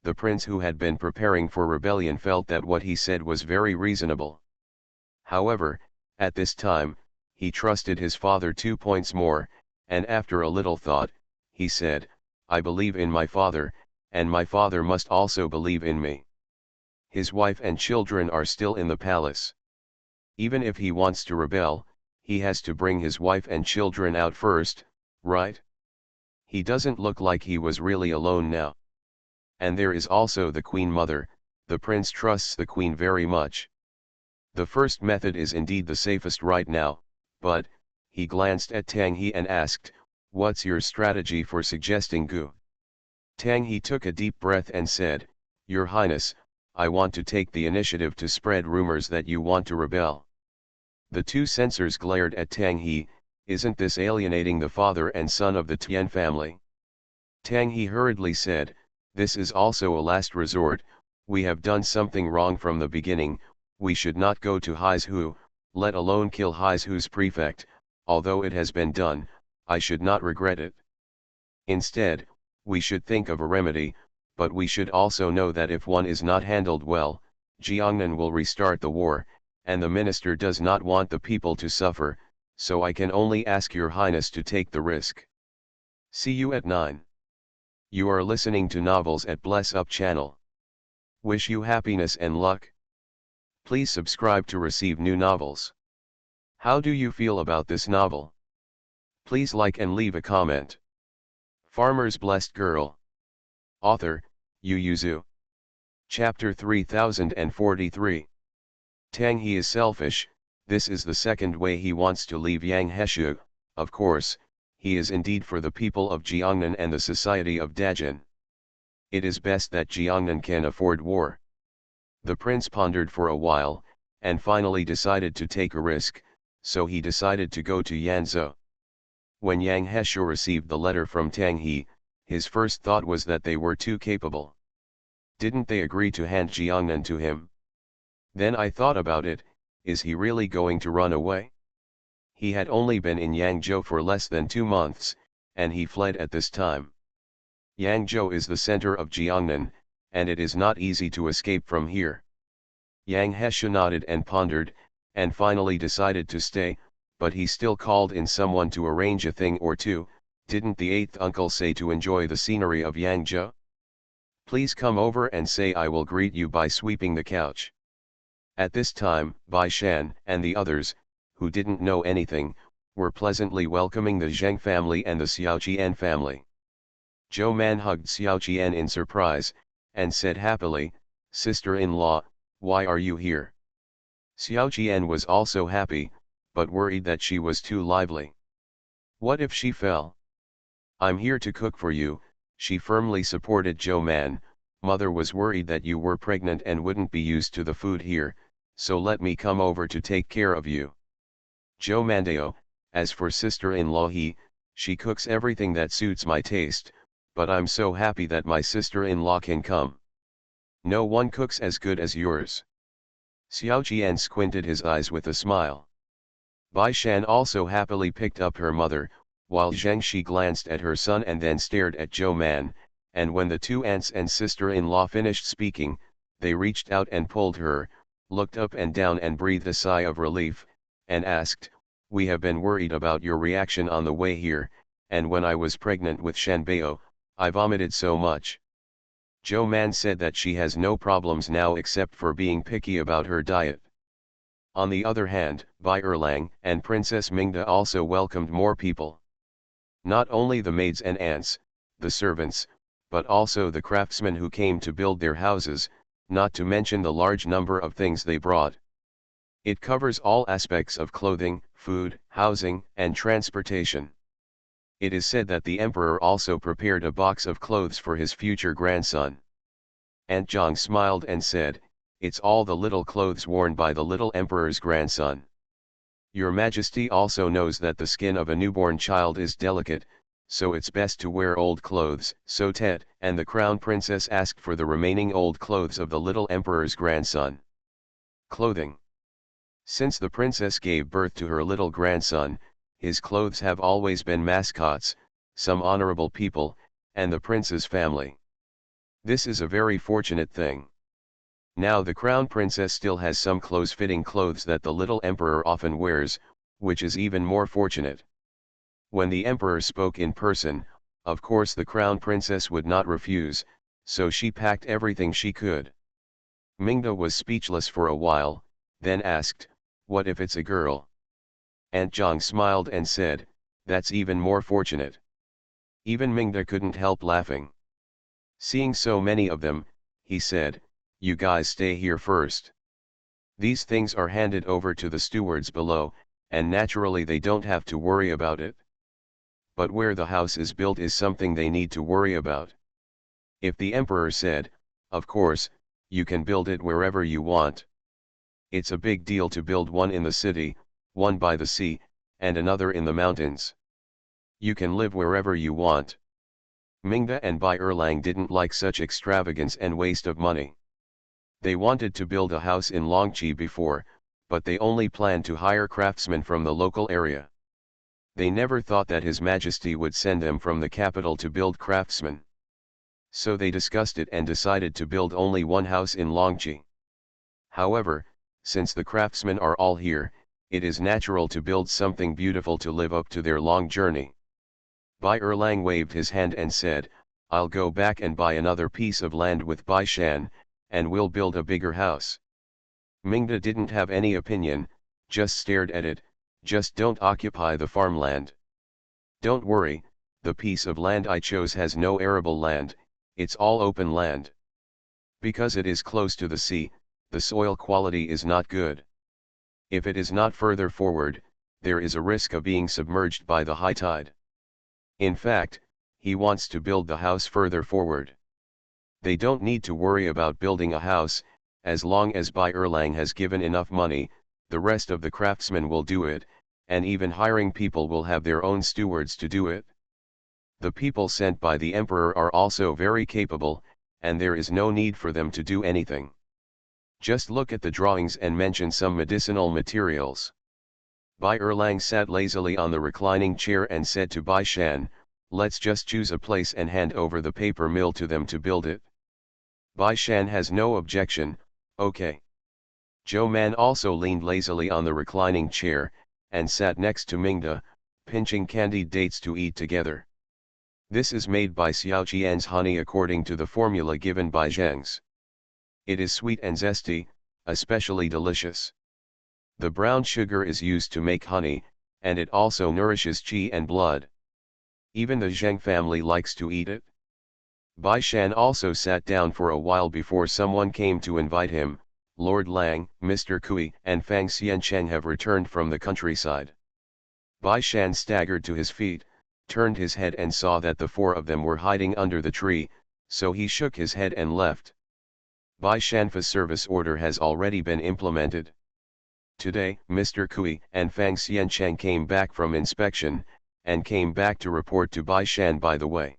Speaker 1: The prince who had been preparing for rebellion felt that what he said was very reasonable. However, at this time, he trusted his father 2 points more, and after a little thought, he said, "I believe in my father, and my father must also believe in me. His wife and children are still in the palace. Even if he wants to rebel, He has to bring his wife and children out first, right? He doesn't look like he was really alone now. And there is also the queen mother. The prince trusts the queen very much. The first method is indeed the safest right now, but, he glanced at Tang He and asked, what's your strategy for suggesting Gu? Tang He took a deep breath and said, Your Highness, I want to take the initiative to spread rumors that you want to rebel. The two censors glared at Tang He. Isn't this alienating the father and son of the Tian family? Tang He hurriedly said, this is also a last resort. We have done something wrong from the beginning. We should not go to Haizhu, let alone kill Haizhu's prefect. Although it has been done, I should not regret it. Instead, we should think of a remedy, but we should also know that if one is not handled well, Jiangnan will restart the war, and the minister does not want the people to suffer, so I can only ask your highness to take the risk. See you at 9. You are listening to Novels at Bless Up channel. Wish you happiness and luck. Please subscribe to receive new novels. How do you feel about this novel? Please like and leave a comment. Farmer's Blessed Girl. Author, Yu Yuzu. Chapter 3043. Tang He is selfish. This is the second way he wants to leave Yang Heshu. Of course, he is indeed for the people of Jiangnan and the society of Dajin. It is best that Jiangnan can afford war. The prince pondered for a while, and finally decided to take a risk, so he decided to go to Yanzhou. When Yang Heshu received the letter from Tang He, his first thought was that they were too capable. Didn't they agree to hand Jiangnan to him? Then I thought about it, is he really going to run away? He had only been in Yangzhou for less than 2 months, and he fled at this time. Yangzhou is the center of Jiangnan, and it is not easy to escape from here. Yang Heshu nodded and pondered, and finally decided to stay, but he still called in someone to arrange a thing or two. Didn't the 8th uncle say to enjoy the scenery of Yangzhou? Please come over and say I will greet you by sweeping the couch. At this time, Bai Shan and the others, who didn't know anything, were pleasantly welcoming the Zheng family and the Xiaoqian family. Zhou Man hugged Xiaoqian in surprise, and said happily, sister-in-law, why are you here? Xiaoqian was also happy, but worried that she was too lively. What if she fell? I'm here to cook for you, she firmly supported Zhou Man. Mother was worried that you were pregnant and wouldn't be used to the food here, so let me come over to take care of you. Zhou Mandao, as for sister-in-law she cooks everything that suits my taste, but I'm so happy that my sister-in-law can come. No one cooks as good as yours. Xiaoqian squinted his eyes with a smile. Bai Shan also happily picked up her mother, while Zheng Shi glanced at her son and then stared at Zhou Man, and when the two aunts and sister-in-law finished speaking, they reached out and pulled her, looked up and down and breathed a sigh of relief, and asked, we have been worried about your reaction on the way here, and when I was pregnant with Shanbao, I vomited so much. Zhou Man said that she has no problems now except for being picky about her diet. On the other hand, Bai Erlang and Princess Mingda also welcomed more people. Not only the maids and aunts, the servants, but also the craftsmen who came to build their houses, not to mention the large number of things they brought. It covers all aspects of clothing, food, housing, and transportation. It is said that the emperor also prepared a box of clothes for his future grandson. Aunt Zhang smiled and said, it's all the little clothes worn by the little emperor's grandson. Your Majesty also knows that the skin of a newborn child is delicate, so it's best to wear old clothes. So Tet and the crown princess asked for the remaining old clothes of the little emperor's grandson. Clothing. Since the princess gave birth to her little grandson, his clothes have always been mascots, some honorable people, and the prince's family. This is a very fortunate thing. Now the crown princess still has some close-fitting clothes that the little emperor often wears, which is even more fortunate. When the emperor spoke in person, of course the crown princess would not refuse, so she packed everything she could. Mingda was speechless for a while, then asked, what if it's a girl? Aunt Zhang smiled and said, "That's even more fortunate." Even Mingda couldn't help laughing. Seeing so many of them, he said, "You guys stay here first. These things are handed over to the stewards below, and naturally they don't have to worry about it. But where the house is built is something they need to worry about." If the emperor said, "Of course, you can build it wherever you want. It's a big deal to build one in the city, one by the sea, and another in the mountains. You can live wherever you want." Mingda and Bai Erlang didn't like such extravagance and waste of money. They wanted to build a house in Longqi before, but they only planned to hire craftsmen from the local area. They never thought that His Majesty would send them from the capital to build craftsmen. So they discussed it and decided to build only one house in Longqi. However, since the craftsmen are all here, it is natural to build something beautiful to live up to their long journey. Bai Erlang waved his hand and said, "I'll go back and buy another piece of land with Bai Shan, and we'll build a bigger house." Mingda didn't have any opinion, just stared at it. "Just don't occupy the farmland. Don't worry, the piece of land I chose has no arable land, it's all open land. Because it is close to the sea, the soil quality is not good. If it is not further forward, there is a risk of being submerged by the high tide." In fact, he wants to build the house further forward. They don't need to worry about building a house. As long as Bai Erlang has given enough money, the rest of the craftsmen will do it, and even hiring people will have their own stewards to do it. The people sent by the emperor are also very capable, and there is no need for them to do anything. Just look at the drawings and mention some medicinal materials. Bai Erlang sat lazily on the reclining chair and said to Bai Shan, "Let's just choose a place and hand over the paper mill to them to build it." Bai Shan has no objection. "Okay." Zhou Man also leaned lazily on the reclining chair, and sat next to Mingda, pinching candied dates to eat together. This is made by Xiaoqian's honey according to the formula given by Zheng's. It is sweet and zesty, especially delicious. The brown sugar is used to make honey, and it also nourishes qi and blood. Even the Zheng family likes to eat it. Bai Shan also sat down for a while before someone came to invite him. Lord Lang, Mr. Kui, and Fang Xiancheng have returned from the countryside. Bai Shan staggered to his feet, turned his head and saw that the four of them were hiding under the tree, so he shook his head and left. Bai Shanfa's service order has already been implemented. Today, Mr. Kui and Fang Xiancheng came back from inspection, and came back to report to Bai Shan by the way.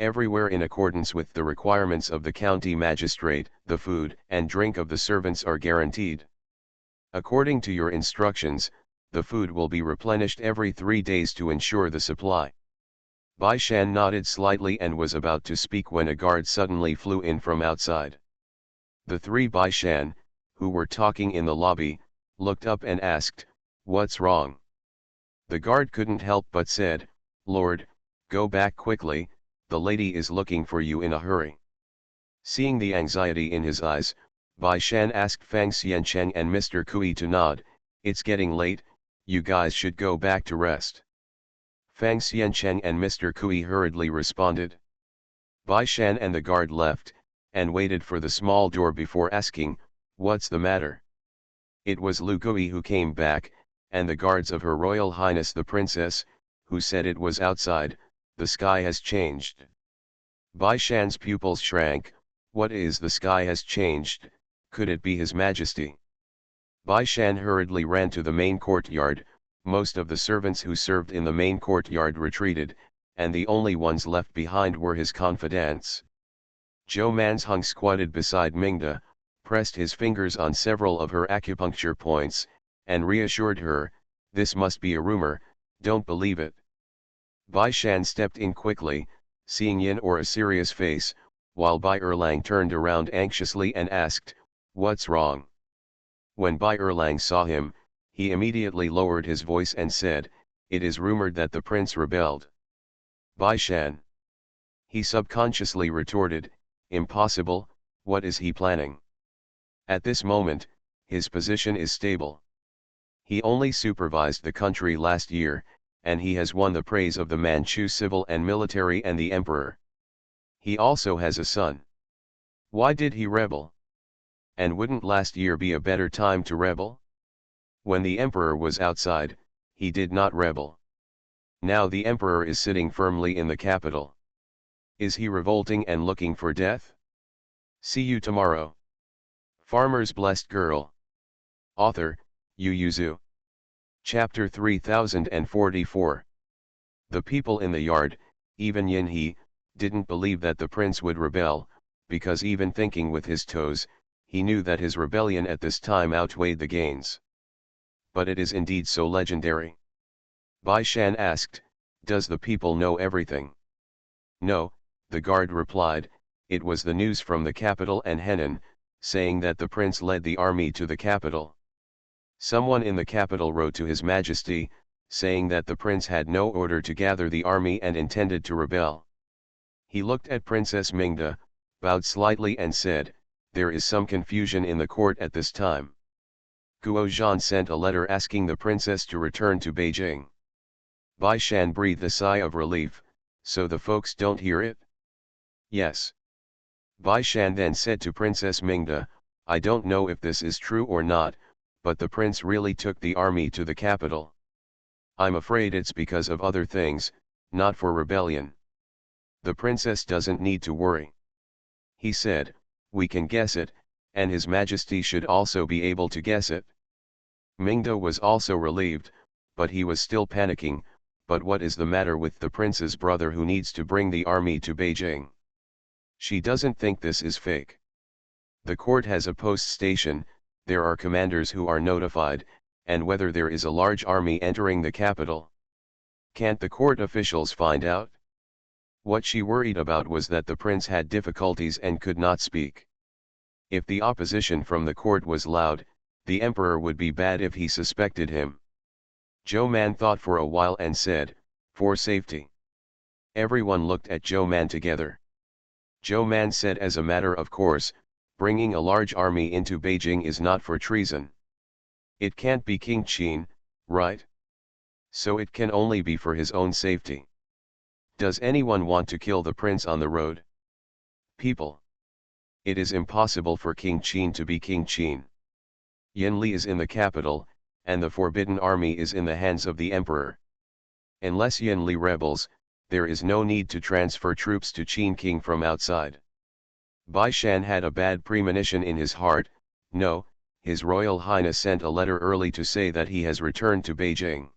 Speaker 1: Everywhere in accordance with the requirements of the county magistrate, the food and drink of the servants are guaranteed. According to your instructions, the food will be replenished every 3 days to ensure the supply. Bai Shan nodded slightly and was about to speak when a guard suddenly flew in from outside. The three Bai Shan, who were talking in the lobby, looked up and asked, "What's wrong?" The guard couldn't help but said, "Lord, go back quickly, the lady is looking for you in a hurry." Seeing the anxiety in his eyes, Bai Shan asked Fang Xiancheng and Mr. Kui to nod. "It's getting late, you guys should go back to rest." Fang Xiancheng and Mr. Kui hurriedly responded. Bai Shan and the guard left, and waited for the small door before asking, "What's the matter?" It was Lu Gui who came back, and the guards of Her Royal Highness the Princess, who said it was outside. The sky has changed. Bai Shan's pupils shrank. What is the sky has changed? Could it be His Majesty? Bai Shan hurriedly ran to the main courtyard. Most of the servants who served in the main courtyard retreated, and the only ones left behind were his confidants. Zhou Manzhong squatted beside Mingda, pressed his fingers on several of her acupuncture points, and reassured her, "This must be a rumor, don't believe it." Bai Shan stepped in quickly, seeing Yin or a serious face, while Bai Erlang turned around anxiously and asked, "What's wrong?" When Bai Erlang saw him, he immediately lowered his voice and said, "It is rumored that the prince rebelled." Bai Shan. He subconsciously retorted, "Impossible, what is he planning?" At this moment, his position is stable. He only supervised the country last year, and he has won the praise of the Manchu civil and military and the emperor. He also has a son. Why did he rebel? And wouldn't last year be a better time to rebel? When the emperor was outside, he did not rebel. Now the emperor is sitting firmly in the capital. Is he revolting and looking for death? See you tomorrow. Farmer's Blessed Girl. Author, Yu Yuzu. Chapter 3044. The people in the yard, even Yin He, didn't believe that the prince would rebel, because even thinking with his toes, he knew that his rebellion at this time outweighed the gains. But it is indeed so legendary. Bai Shan asked, "Does the people know everything?" "No," the guard replied, "it was the news from the capital and Henan, saying that the prince led the army to the capital. Someone in the capital wrote to His Majesty, saying that the prince had no order to gather the army and intended to rebel." He looked at Princess Mingda, bowed slightly and said, "There is some confusion in the court at this time." Guo Zhan sent a letter asking the princess to return to Beijing. Bai Shan breathed a sigh of relief, "So the folks don't hear it?" "Yes." Bai Shan then said to Princess Mingda, "I don't know if this is true or not, but the prince really took the army to the capital. I'm afraid it's because of other things, not for rebellion. The princess doesn't need to worry." He said, "We can guess it, and His Majesty should also be able to guess it." Mingda was also relieved, but he was still panicking. But what is the matter with the prince's brother who needs to bring the army to Beijing? She doesn't think this is fake. The court has a post station, there are commanders who are notified, and whether there is a large army entering the capital. Can't the court officials find out? What she worried about was that the prince had difficulties and could not speak. If the opposition from the court was loud, the emperor would be bad if he suspected him. Zhou Man thought for a while and said, "For safety." Everyone looked at Zhou Man together. Zhou Man said, "As a matter of course, bringing a large army into Beijing is not for treason. It can't be King Qin, right? So it can only be for his own safety. Does anyone want to kill the prince on the road? People. It is impossible for King Qin to be King Qin. Yanli is in the capital, and the forbidden army is in the hands of the emperor. Unless Yanli rebels, there is no need to transfer troops to Qin King from outside." Bai Shan had a bad premonition in his heart. No, His Royal Highness sent a letter early to say that he has returned to Beijing.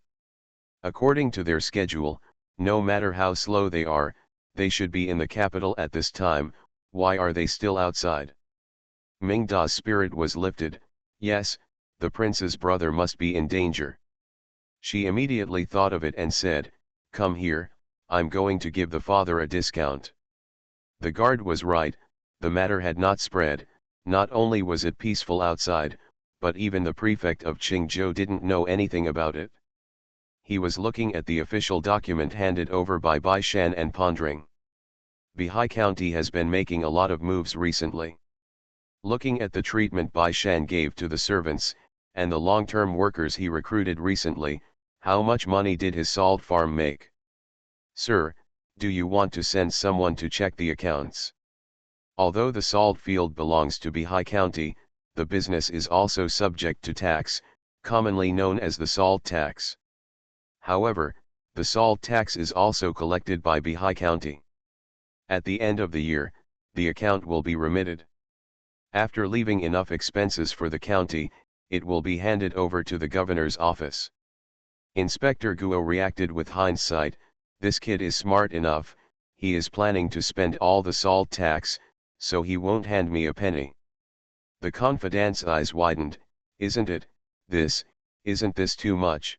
Speaker 1: According to their schedule, no matter how slow they should be in the capital at this time. Why are they still outside? Ming Da's spirit was lifted. Yes, the prince's brother must be in danger. She immediately thought of it and said, "Come here, I'm going to give the father a discount." The guard was right, the matter had not spread. Not only was it peaceful outside, but even the prefect of Qingzhou didn't know anything about it. He was looking at the official document handed over by Bai Shan and pondering. Bihai County has been making a lot of moves recently. Looking at the treatment Bai Shan gave to the servants, and the long-term workers he recruited recently, how much money did his salt farm make? "Sir, do you want to send someone to check the accounts?" Although the salt field belongs to Bihai County, the business is also subject to tax, commonly known as the salt tax. However, the salt tax is also collected by Bihai County. At the end of the year, the account will be remitted. After leaving enough expenses for the county, it will be handed over to the governor's office. Inspector Guo reacted with hindsight, "This kid is smart enough, he is planning to spend all the salt tax, so he won't hand me a penny." The confidant's eyes widened. Isn't this too much?"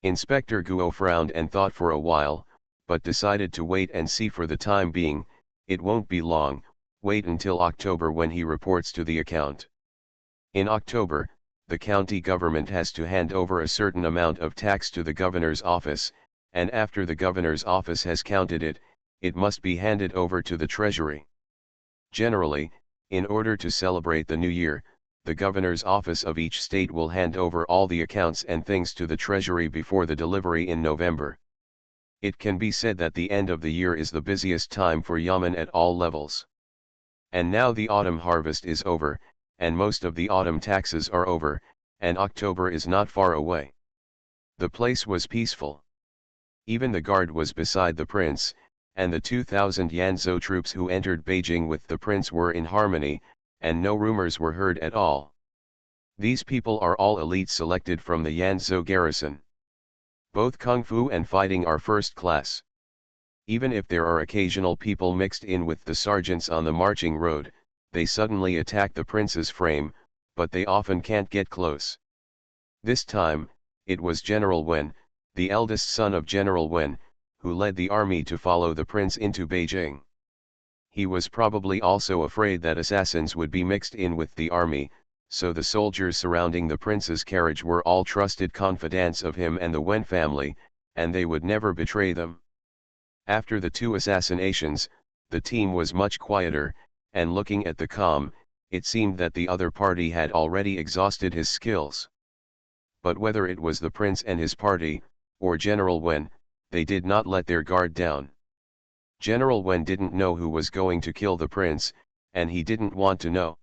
Speaker 1: Inspector Guo frowned and thought for a while, but decided to wait and see for the time being. It won't be long, wait until October when he reports to the account. In October, the county government has to hand over a certain amount of tax to the governor's office, and after the governor's office has counted it, it must be handed over to the treasury. Generally, in order to celebrate the new year, the governor's office of each state will hand over all the accounts and things to the treasury before the delivery in November. It can be said that the end of the year is the busiest time for Yamen at all levels. And now the autumn harvest is over, and most of the autumn taxes are over, and October is not far away. The place was peaceful. Even the guard was beside the prince, and the 2,000 Yanzhou troops who entered Beijing with the prince were in harmony, and no rumors were heard at all. These people are all elites selected from the Yanzhou garrison. Both kung fu and fighting are first class. Even if there are occasional people mixed in with the sergeants on the marching road, they suddenly attack the prince's frame, but they often can't get close. This time, it was General Wen, the eldest son of General Wen, who led the army to follow the prince into Beijing. He was probably also afraid that assassins would be mixed in with the army, so the soldiers surrounding the prince's carriage were all trusted confidants of him and the Wen family, and they would never betray them. After the 2 assassinations, the team was much quieter, and looking at the calm, it seemed that the other party had already exhausted his skills. But whether it was the prince and his party, or General Wen, they did not let their guard down. General Wen didn't know who was going to kill the prince, and he didn't want to know.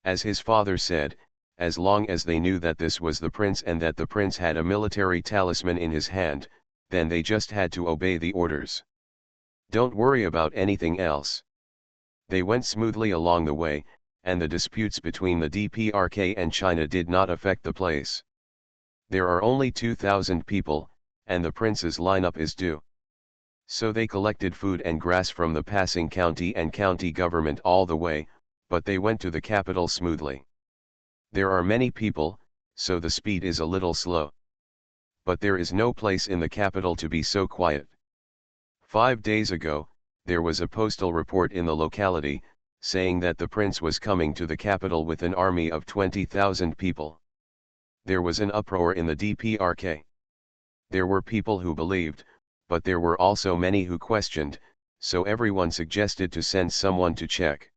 Speaker 1: As his father said, as long as they knew that this was the prince and that the prince had a military talisman in his hand, then they just had to obey the orders. Don't worry about anything else. They went smoothly along the way, and the disputes between the DPRK and China did not affect the place. There are only 2,000 people, and the prince's lineup is due. So they collected food and grass from the passing county and county government all the way, but they went to the capital smoothly. There are many people, so the speed is a little slow. But there is no place in the capital to be so quiet. 5 days ago, there was a postal report in the locality, saying that the prince was coming to the capital with an army of 20,000 people. There was an uproar in the DPRK. There were people who believed, but there were also many who questioned, so everyone suggested to send someone to check.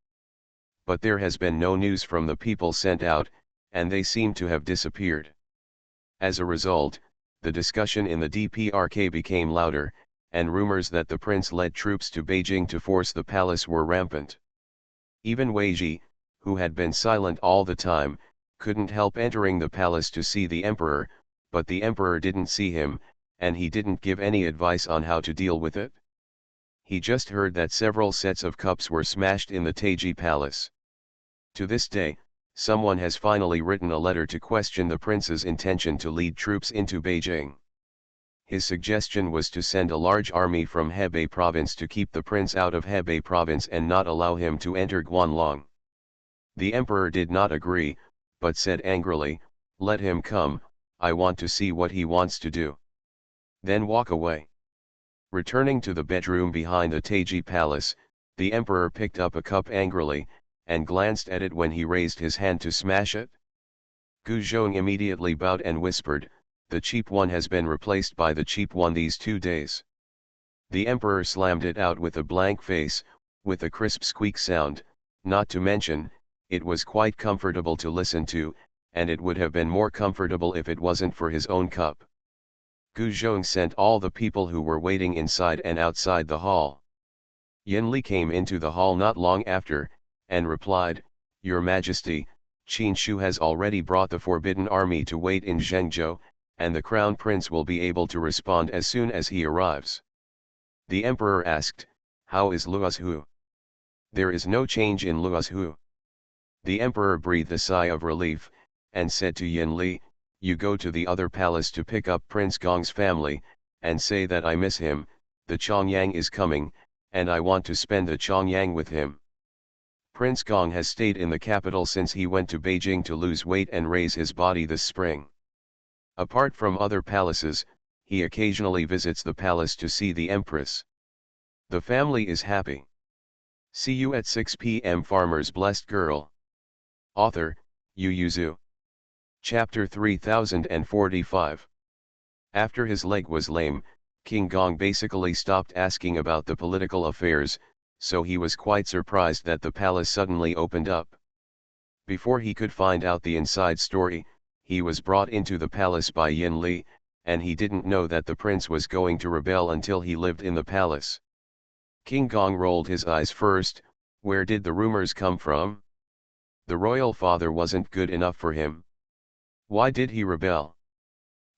Speaker 1: But there has been no news from the people sent out, and they seem to have disappeared. As a result, the discussion in the DPRK became louder, and rumors that the prince led troops to Beijing to force the palace were rampant. Even Wei Ji, who had been silent all the time, couldn't help entering the palace to see the emperor, but the emperor didn't see him, and he didn't give any advice on how to deal with it. He just heard that several sets of cups were smashed in the Taiji palace. To this day, someone has finally written a letter to question the prince's intention to lead troops into Beijing. His suggestion was to send a large army from Hebei province to keep the prince out of Hebei province and not allow him to enter Guanlong. The emperor did not agree, but said angrily, "Let him come, I want to see what he wants to do." Then walk away. Returning to the bedroom behind the Taiji palace, the emperor picked up a cup angrily, and glanced at it when he raised his hand to smash it. Gu Zhong immediately bowed and whispered, "The cheap one has been replaced by the cheap one these 2 days." The emperor slammed it out with a blank face, with a crisp squeak sound, not to mention, it was quite comfortable to listen to, and it would have been more comfortable if it wasn't for his own cup. Gu Zhong sent all the people who were waiting inside and outside the hall. Yin Li came into the hall not long after, and replied, "Your Majesty, Qin Shu has already brought the forbidden army to wait in Zhengzhou, and the crown prince will be able to respond as soon as he arrives." The emperor asked, "How is Luozhu?" "There is no change in Luozhu." The emperor breathed a sigh of relief, and said to Yin Li, "You go to the other palace to pick up Prince Gong's family, and say that I miss him, the Chongyang is coming, and I want to spend the Chongyang with him." Prince Gong has stayed in the capital since he went to Beijing to lose weight and raise his body this spring. Apart from other palaces, he occasionally visits the palace to see the empress. The family is happy. See you at 6 p.m. Farmer's Blessed Girl. Author, Yu Yuzu. Chapter 3045. After his leg was lame, King Gong basically stopped asking about the political affairs, so he was quite surprised that the palace suddenly opened up. Before he could find out the inside story, he was brought into the palace by Yin Li, and he didn't know that the prince was going to rebel until he lived in the palace. King Gong rolled his eyes first. Where did the rumors come from? The royal father wasn't good enough for him. Why did he rebel?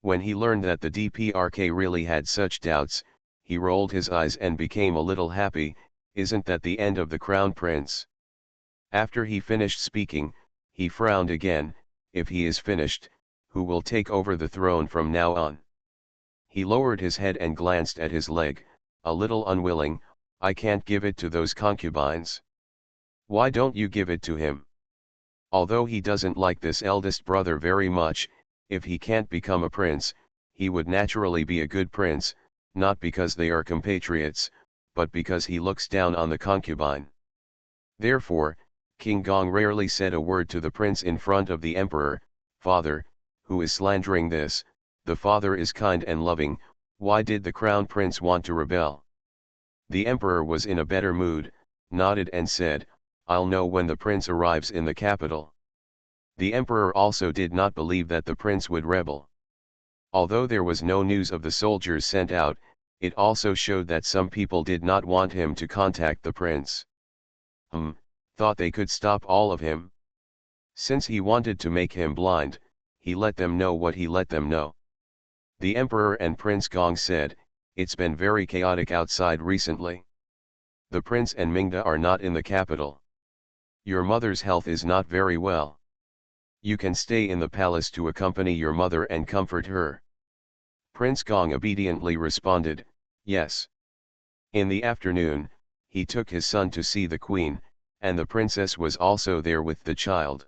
Speaker 1: When he learned that the DPRK really had such doubts, he rolled his eyes and became a little happy. Isn't that the end of the crown prince? After he finished speaking, he frowned again. If he is finished, who will take over the throne from now on? He lowered his head and glanced at his leg, a little unwilling. I can't give it to those concubines. Why don't you give it to him? Although he doesn't like this eldest brother very much, if he can't become a prince, he would naturally be a good prince, not because they are compatriots, but because he looks down on the concubine. Therefore, King Gong rarely said a word to the prince in front of the emperor. Father, who is slandering this? The father is kind and loving. Why did the crown prince want to rebel? The emperor was in a better mood, nodded and said, I'll know when the prince arrives in the capital. The emperor also did not believe that the prince would rebel. Although there was no news of the soldiers sent out, it also showed that some people did not want him to contact the prince. Thought they could stop all of him. Since he wanted to make him blind, he let them know what he let them know. The emperor and Prince Gong said, it's been very chaotic outside recently. The prince and Mingda are not in the capital. Your mother's health is not very well. You can stay in the palace to accompany your mother and comfort her. Prince Gong obediently responded, yes. In the afternoon, he took his son to see the queen, and the princess was also there with the child.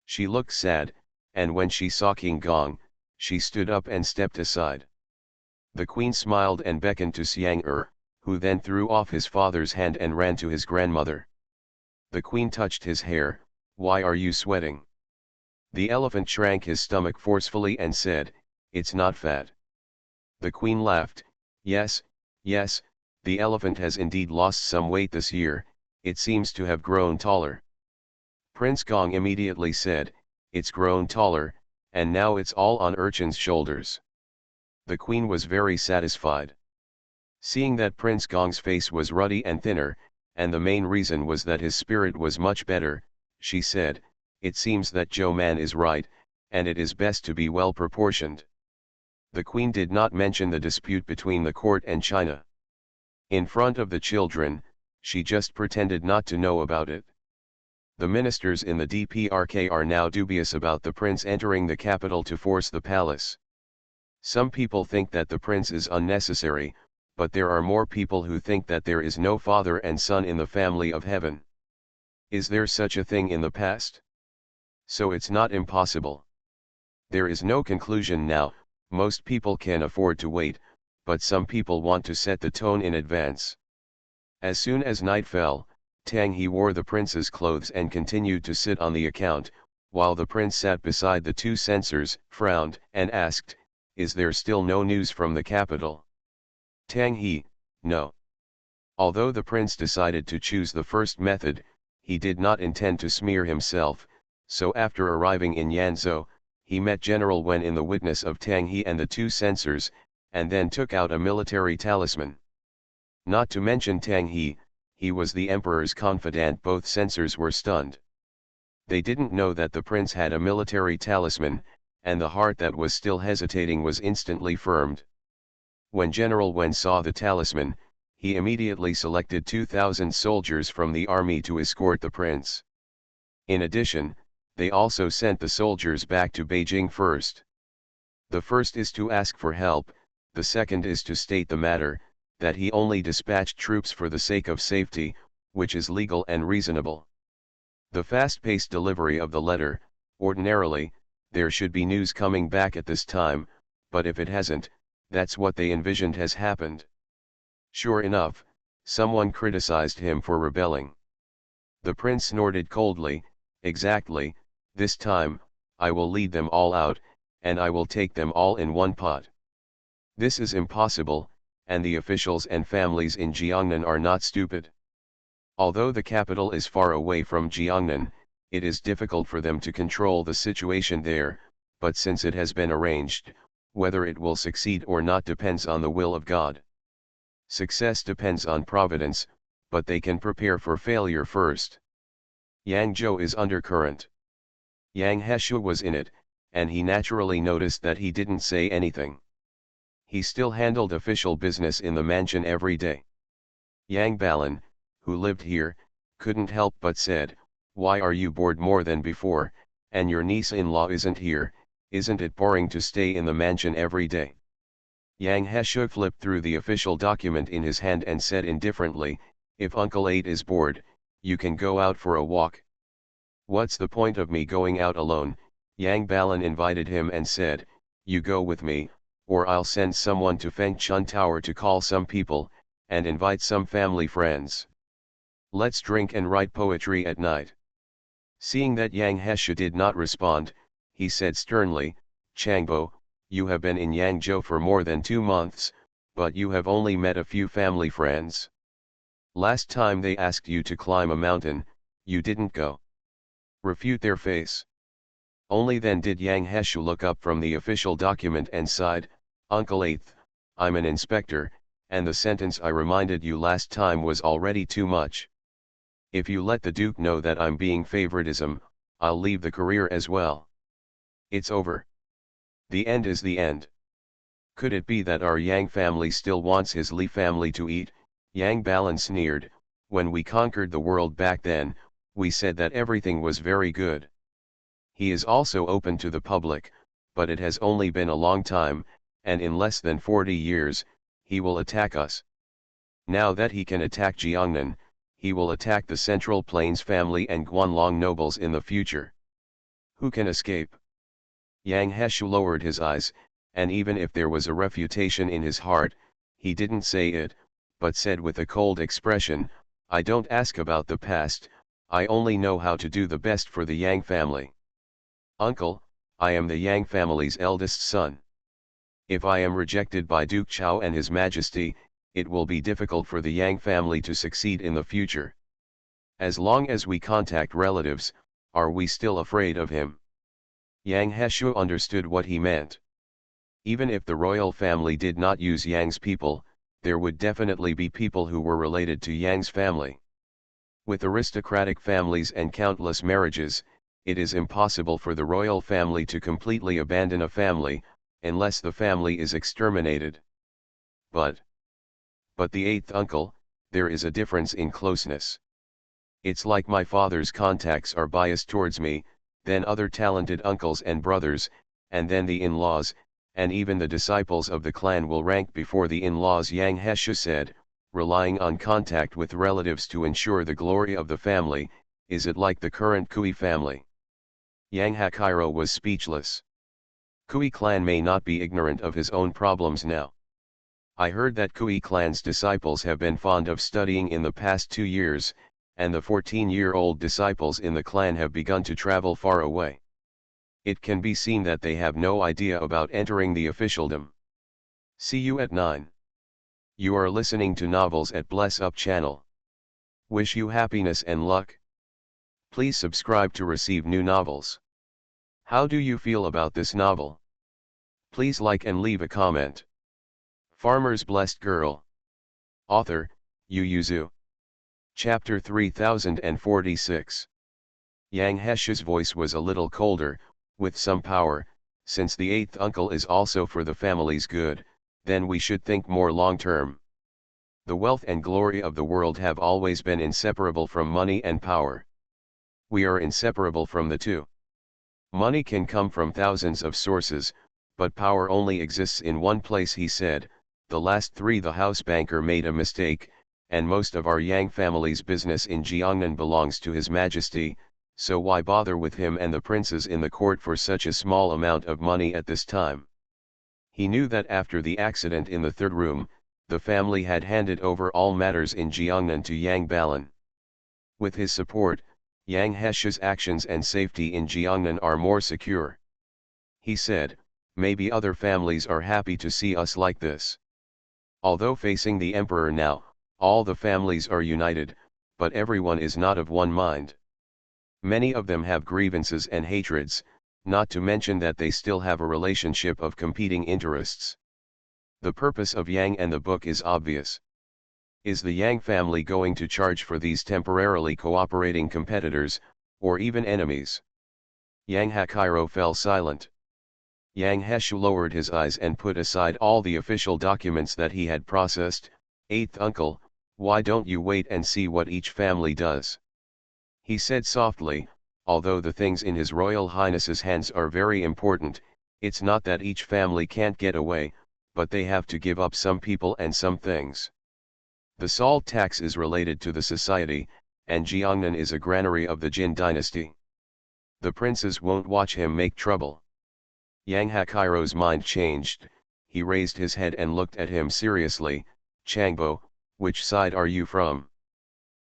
Speaker 1: She looked sad, and when she saw King Gong, she stood up and stepped aside. The queen smiled and beckoned to Xiang-er, who then threw off his father's hand and ran to his grandmother. The queen touched his hair. Why are you sweating? The elephant shrank his stomach forcefully and said, it's not fat. The queen laughed. Yes, yes, the elephant has indeed lost some weight this year, it seems to have grown taller. Prince Gong immediately said, it's grown taller, and now it's all on Urchin's shoulders. The queen was very satisfied. Seeing that Prince Gong's face was ruddy and thinner, and the main reason was that his spirit was much better, she said, it seems that Zhou Man is right, and it is best to be well proportioned. The queen did not mention the dispute between the court and China. In front of the children, she just pretended not to know about it. The ministers in the DPRK are now dubious about the prince entering the capital to force the palace. Some people think that the prince is unnecessary, but there are more people who think that there is no father and son in the family of heaven. Is there such a thing in the past? So it's not impossible. There is no conclusion now. Most people can afford to wait, but some people want to set the tone in advance. As soon as night fell, Tang He wore the prince's clothes and continued to sit on the account, while the prince sat beside the two censors, frowned, and asked, is there still no news from the capital? Tang He, no. Although the prince decided to choose the first method, he did not intend to smear himself, so after arriving in Yanzhou, he met General Wen in the witness of Tang He and the two censors, and then took out a military talisman. Not to mention Tang he was the emperor's confidant. Both censors were stunned. They didn't know that the prince had a military talisman, and the heart that was still hesitating was instantly firmed. When General Wen saw the talisman, he immediately selected 2,000 soldiers from the army to escort the prince. In addition, they also sent the soldiers back to Beijing first. The first is to ask for help, the second is to state the matter, that he only dispatched troops for the sake of safety, which is legal and reasonable. The fast-paced delivery of the letter, ordinarily, there should be news coming back at this time, but if it hasn't, that's what they envisioned has happened. Sure enough, someone criticized him for rebelling. The prince snorted coldly, exactly, this time, I will lead them all out, and I will take them all in one pot. This is impossible, and the officials and families in Jiangnan are not stupid. Although the capital is far away from Jiangnan, it is difficult for them to control the situation there, but since it has been arranged, whether it will succeed or not depends on the will of God. Success depends on providence, but they can prepare for failure first. Yangzhou is undercurrent. Yang Heshu was in it, and he naturally noticed that he didn't say anything. He still handled official business in the mansion every day. Yang Balan, who lived here, couldn't help but said, "Why are you bored more than before, and your niece-in-law isn't here? Isn't it boring to stay in the mansion every day?" Yang Heshu flipped through the official document in his hand and said indifferently, "If Uncle 8 is bored, you can go out for a walk." "What's the point of me going out alone?" Yang Balan invited him and said, "You go with me, or I'll send someone to Fengchun Tower to call some people, and invite some family friends. Let's drink and write poetry at night." Seeing that Yang Heshu did not respond, he said sternly, "Changbo, you have been in Yangzhou for more than 2 months, but you have only met a few family friends. Last time they asked you to climb a mountain, you didn't go. Refute their face." Only then did Yang Heshu look up from the official document and sighed, "Uncle 8th, I'm an inspector, and the sentence I reminded you last time was already too much. If you let the Duke know that I'm being favoritism, I'll leave the career as well. It's over. The end is the end." "Could it be that our Yang family still wants his Li family to eat?" Yang Balan sneered, "When we conquered the world back then, we said that everything was very good. He is also open to the public, but it has only been a long time, and in less than 40 years, he will attack us. Now that he can attack Jiangnan, he will attack the Central Plains family and Guanlong nobles in the future. Who can escape?" Yang Heshu lowered his eyes, and even if there was a refutation in his heart, he didn't say it, but said with a cold expression, "I don't ask about the past, I only know how to do the best for the Yang family. Uncle, I am the Yang family's eldest son. If I am rejected by Duke Chao and His Majesty, it will be difficult for the Yang family to succeed in the future. As long as we contact relatives, are we still afraid of him?" Yang Heshu understood what he meant. Even if the royal family did not use Yang's people, there would definitely be people who were related to Yang's family. With aristocratic families and countless marriages, it is impossible for the royal family to completely abandon a family, unless the family is exterminated. But the 8th uncle, there is a difference in closeness. It's like my father's contacts are biased towards me, then other talented uncles and brothers, and then the in-laws, and even the disciples of the clan will rank before the in-laws," Yang Heshu said, "relying on contact with relatives to ensure the glory of the family. Is it like the current Kui family?" Yang Hakiro was speechless. Kui clan may not be ignorant of his own problems now. "I heard that Kui clan's disciples have been fond of studying in the past 2 years, and the 14-year-old disciples in the clan have begun to travel far away. It can be seen that they have no idea about entering the officialdom. See you at 9. You are listening to Novels at Bless Up channel. Wish you happiness and luck. Please subscribe to receive new novels. How do you feel about this novel? Please like and leave a comment. Farmer's Blessed Girl. Author, Yu Yuzu. Chapter 3046. Yang Heshu's voice was a little colder, with some power. "Since the 8th uncle is also for the family's good, then we should think more long-term. The wealth and glory of the world have always been inseparable from money and power. We are inseparable from the two. Money can come from thousands of sources, but power only exists in one place," he said. "The last 3 the house banker made a mistake, and most of our Yang family's business in Jiangnan belongs to His Majesty, so why bother with him and the princes in the court for such a small amount of money at this time?" He knew that after the accident in the 3rd room, the family had handed over all matters in Jiangnan to Yang Balan. With his support, Yang Heshu's actions and safety in Jiangnan are more secure. He said, "Maybe other families are happy to see us like this. Although facing the emperor now, all the families are united, but everyone is not of one mind. Many of them have grievances and hatreds, not to mention that they still have a relationship of competing interests. The purpose of Yang and the book is obvious. Is the Yang family going to charge for these temporarily cooperating competitors, or even enemies? Yang Hakiro fell silent. Yang Heshu lowered his eyes and put aside all the official documents that he had processed. Eighth uncle, why don't you wait and see what each family does? He said softly, although the things in His Royal Highness's hands are very important, it's not that each family can't get away, but they have to give up some people and some things. The salt tax is related to the society, and Jiangnan is a granary of the Jin dynasty. The princes won't watch him make trouble. Yang Hakiro's mind changed, he raised his head and looked at him seriously. Changbo, which side are you from?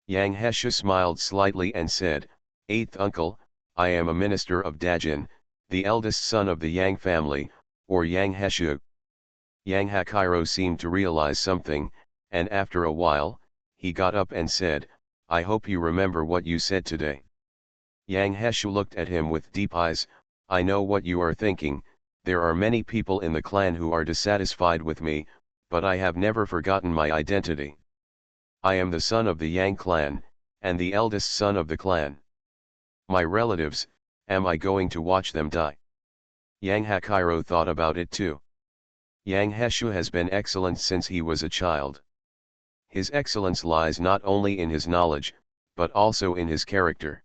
Speaker 1: Yang Heshu smiled slightly and said, Eighth uncle, I am a minister of Dajin, the eldest son of the Yang family, or Yang Heshu. Yang Hakiro seemed to realize something, and after a while, he got up and said, I hope you remember what you said today. Yang Heshu looked at him with deep eyes. I know what you are thinking, there are many people in the clan who are dissatisfied with me, but I have never forgotten my identity. I am the son of the Yang clan, and the eldest son of the clan. My relatives, am I going to watch them die? Yang Hakiro thought about it too. Yang Heshu has been excellent since he was a child. His excellence lies not only in his knowledge, but also in his character.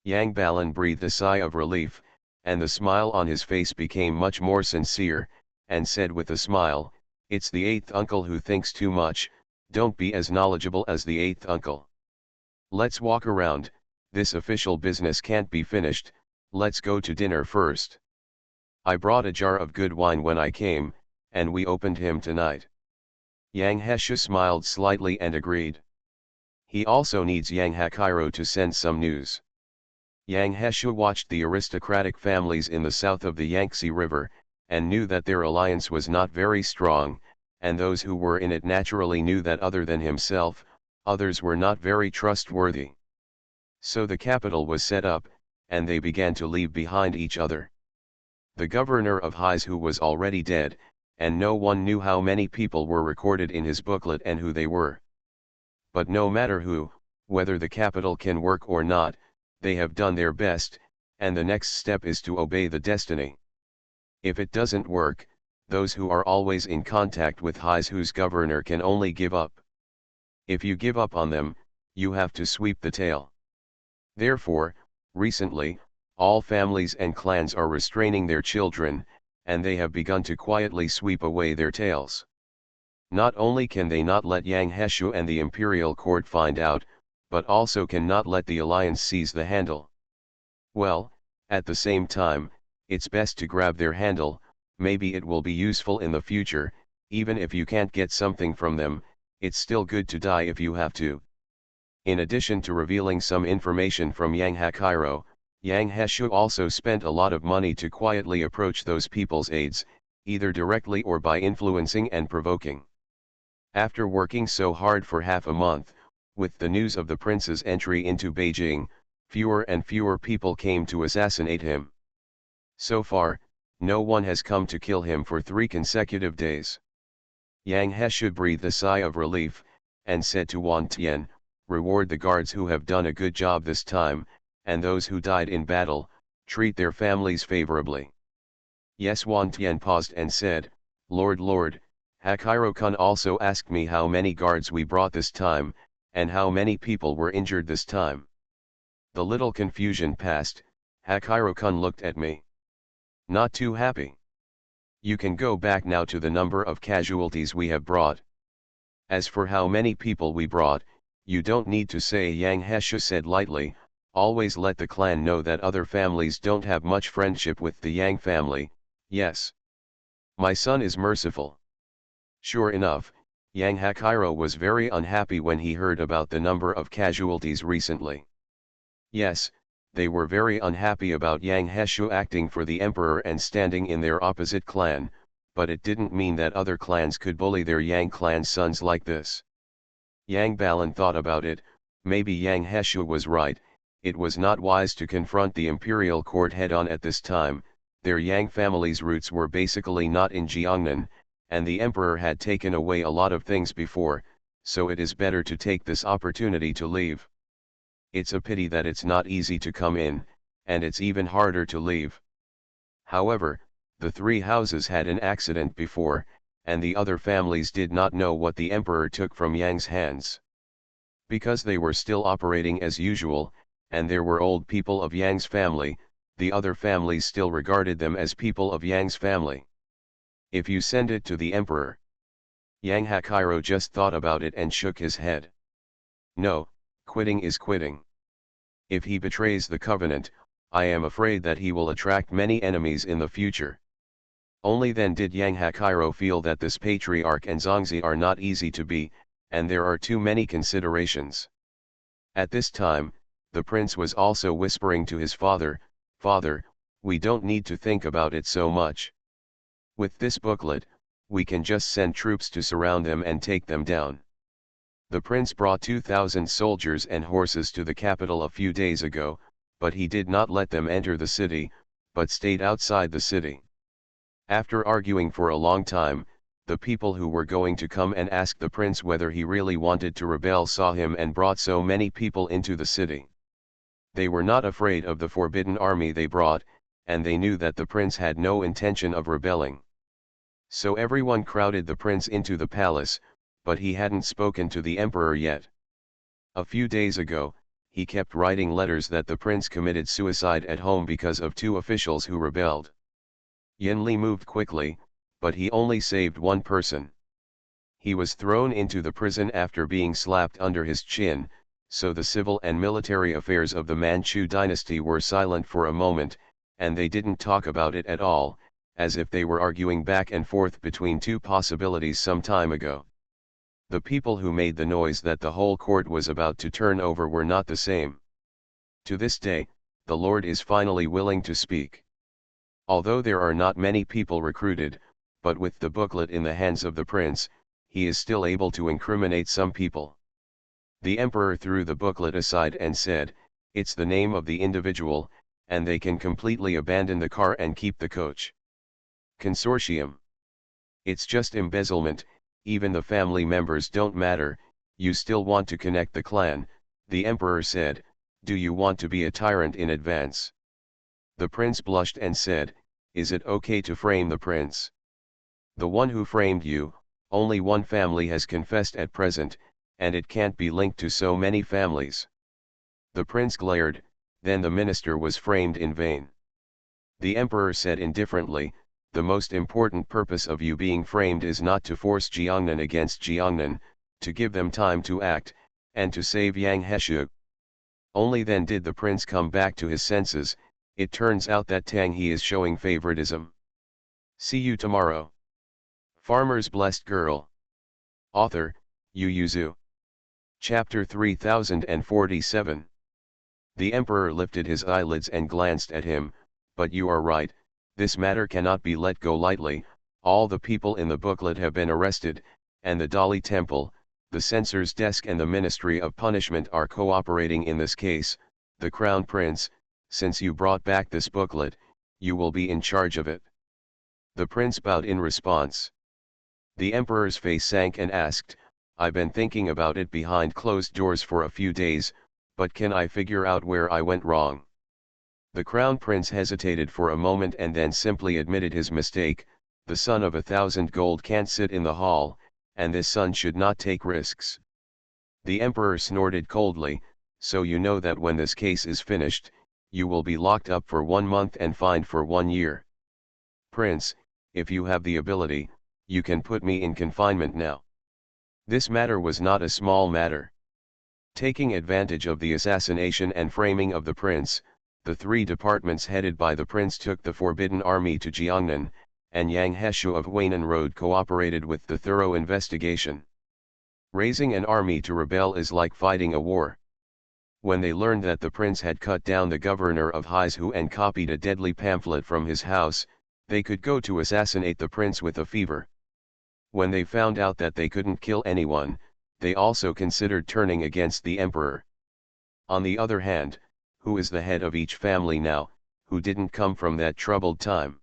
Speaker 1: Yang Balan breathed a sigh of relief, and the smile on his face became much more sincere, and said with a smile, It's the eighth uncle who thinks too much, don't be as knowledgeable as the eighth uncle. Let's walk around, this official business can't be finished, let's go to dinner first. I brought a jar of good wine when I came, and we opened him tonight. Yang Heshu smiled slightly and agreed. He also needs Yang Hakiro to send some news. Yang Heshu watched the aristocratic families in the south of the Yangtze River, and knew that their alliance was not very strong, and those who were in it naturally knew that other than himself, others were not very trustworthy. So the capital was set up, and they began to leave behind each other. The governor of Hais, who was already dead, and no one knew how many people were recorded in his booklet and who they were. But no matter who, whether the capital can work or not, they have done their best, and the next step is to obey the destiny. If it doesn't work, those who are always in contact with Hais whose governor can only give up. If you give up on them, you have to sweep the tail. Therefore, recently, all families and clans are restraining their children, and they have begun to quietly sweep away their tails. Not only can they not let Yang Heshu and the imperial court find out, but also cannot let the alliance seize the handle. Well, at the same time, it's best to grab their handle, maybe it will be useful in the future, even if you can't get something from them, it's still good to die if you have to. In addition to revealing some information from Yang Hakiro, Yang Heshu also spent a lot of money to quietly approach those people's aides, either directly or by influencing and provoking. After working so hard for half a month, with the news of the prince's entry into Beijing, fewer and fewer people came to assassinate him. So far, no one has come to kill him for 3 consecutive days. Yang Heshu breathed a sigh of relief, and said to Wan Tian, reward the guards who have done a good job this time, and those who died in battle, treat their families favorably. Yes, Wan Tian paused and said, Lord, Hakiro-kun also asked me how many guards we brought this time, and how many people were injured this time. The little confusion passed, Hakiro-kun looked at me. Not too happy. You can go back now to the number of casualties we have brought. As for how many people we brought, you don't need to say, Yang Heshu said lightly, always let the clan know that other families don't have much friendship with the Yang family, yes. My son is merciful. Sure enough, Yang Hakiro was very unhappy when he heard about the number of casualties recently. Yes, they were very unhappy about Yang Heshu acting for the emperor and standing in their opposite clan, but it didn't mean that other clans could bully their Yang clan sons like this. Yang Balan thought about it, maybe Yang Heshu was right, it was not wise to confront the imperial court head-on at this time. Their Yang family's roots were basically not in Jiangnan, and the emperor had taken away a lot of things before, so it is better to take this opportunity to leave. It's a pity that it's not easy to come in, and it's even harder to leave. However, the three houses had an accident before, and the other families did not know what the emperor took from Yang's hands. Because they were still operating as usual, and there were old people of Yang's family, the other families still regarded them as people of Yang's family. If you send it to the emperor. Yang Hakuiro just thought about it and shook his head. No, quitting is quitting. If he betrays the covenant, I am afraid that he will attract many enemies in the future. Only then did Yang Hakuiro feel that this patriarch and Zongzi are not easy to be, and there are too many considerations. At this time, the prince was also whispering to his father, "Father, we don't need to think about it so much. With this booklet, we can just send troops to surround them and take them down." The prince brought 2,000 soldiers and horses to the capital a few days ago, but he did not let them enter the city, but stayed outside the city. After arguing for a long time, the people who were going to come and ask the prince whether he really wanted to rebel saw him and brought so many people into the city. They were not afraid of the forbidden army they brought, and they knew that the prince had no intention of rebelling. So everyone crowded the prince into the palace, but he hadn't spoken to the emperor yet. A few days ago, he kept writing letters that the prince committed suicide at home because of two officials who rebelled. Yen Li moved quickly, but he only saved one person. He was thrown into the prison after being slapped under his chin, so the civil and military affairs of the Manchu dynasty were silent for a moment, and they didn't talk about it at all, as if they were arguing back and forth between two possibilities some time ago. The people who made the noise that the whole court was about to turn over were not the same. To this day, the Lord is finally willing to speak. Although there are not many people recruited, but with the booklet in the hands of the prince, he is still able to incriminate some people. The emperor threw the booklet aside and said, "It's the name of the individual, and they can completely abandon the car and keep the coach. Consortium. It's just embezzlement, even the family members don't matter, you still want to connect the clan," the emperor said. "Do you want to be a tyrant in advance?" The prince blushed and said, "Is it okay to frame the prince? The one who framed you, only one family has confessed at present, and it can't be linked to so many families." The prince glared, "Then the minister was framed in vain." The emperor said indifferently, "The most important purpose of you being framed is not to force Jiangnan against Jiangnan, to give them time to act, and to save Yang Heshu." Only then did the prince come back to his senses. It turns out that Tang He is showing favoritism. See you tomorrow. Farmer's Blessed Girl. Author, Yu Yuzu. Chapter 3047. The emperor lifted his eyelids and glanced at him, "But you are right, this matter cannot be let go lightly. All the people in the booklet have been arrested, and the Dali Temple, the censor's desk and the Ministry of Punishment are cooperating in this case. The Crown Prince, since you brought back this booklet, you will be in charge of it." The prince bowed in response. The emperor's face sank and asked, "I've been thinking about it behind closed doors for a few days, but can I figure out where I went wrong?" The crown prince hesitated for a moment and then simply admitted his mistake. "The son of 1,000 gold can't sit in the hall, and this son should not take risks." The emperor snorted coldly, "So you know that when this case is finished, you will be locked up for 1 month and fined for 1 year. Prince, if you have the ability, you can put me in confinement now." This matter was not a small matter. Taking advantage of the assassination and framing of the prince, the three departments headed by the prince took the forbidden army to Jiangnan, and Yang Heshu of Huainan Road cooperated with the thorough investigation. Raising an army to rebel is like fighting a war. When they learned that the prince had cut down the governor of Haizhu and copied a deadly pamphlet from his house, they could go to assassinate the prince with a fever. When they found out that they couldn't kill anyone, they also considered turning against the emperor. On the other hand, who is the head of each family now, who didn't come from that troubled time.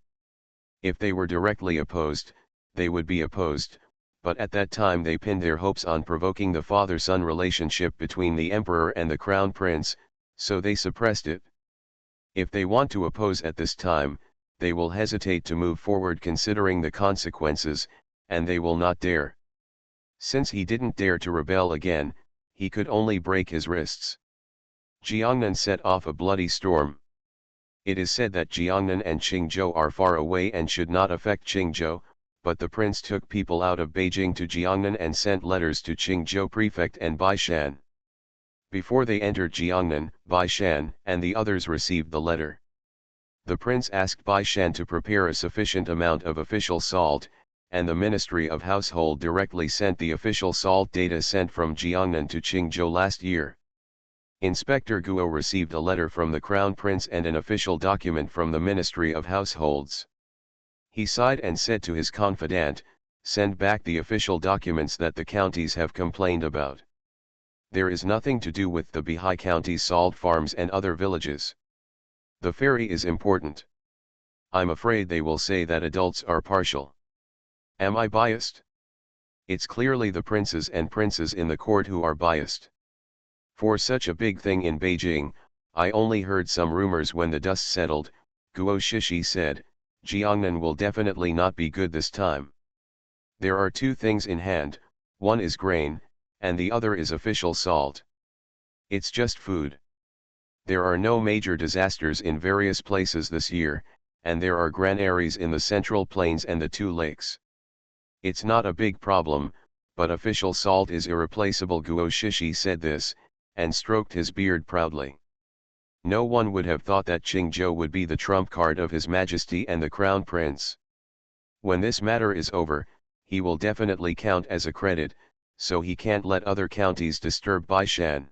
Speaker 1: If they were directly opposed, they would be opposed, but at that time they pinned their hopes on provoking the father-son relationship between the emperor and the crown prince, so they suppressed it. If they want to oppose at this time, they will hesitate to move forward considering the consequences, and they will not dare. Since he didn't dare to rebel again, he could only break his wrists. Jiangnan set off a bloody storm. It is said that Jiangnan and Qingzhou are far away and should not affect Qingzhou, but the prince took people out of Beijing to Jiangnan and sent letters to Qingzhou prefect and Baishan. Before they entered Jiangnan, Baishan and the others received the letter. The prince asked Baishan to prepare a sufficient amount of official salt, and the Ministry of Household directly sent the official salt data sent from Jiangnan to Qingzhou last year. Inspector Guo received a letter from the Crown Prince and an official document from the Ministry of Households. He sighed and said to his confidant, "Send back the official documents that the counties have complained about. There is nothing to do with the Bihai County's salt farms and other villages. The ferry is important. I'm afraid they will say that adults are partial. Am I biased? It's clearly the princes and princes in the court who are biased. For such a big thing in Beijing, I only heard some rumors when the dust settled." Guo Shishi said, "Jiangnan will definitely not be good this time. There are two things in hand, one is grain, and the other is official salt. It's just food. There are no major disasters in various places this year, and there are granaries in the Central Plains and the two lakes. It's not a big problem, but official salt is irreplaceable." Guo Shishi said this, and stroked his beard proudly. No one would have thought that Qingzhou would be the trump card of His Majesty and the Crown Prince. When this matter is over, he will definitely count as a credit, so he can't let other counties disturb Baishan.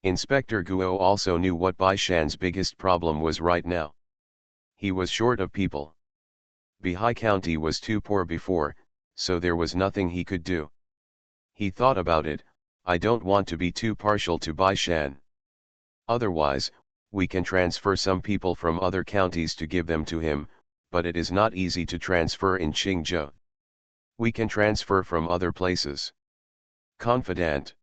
Speaker 1: Inspector Guo also knew what Baishan's biggest problem was right now. He was short of people. Bihai County was too poor before, so there was nothing he could do. He thought about it. "I don't want to be too partial to Baishan. Otherwise, we can transfer some people from other counties to give them to him, but it is not easy to transfer in Qingzhou. We can transfer from other places." Confident.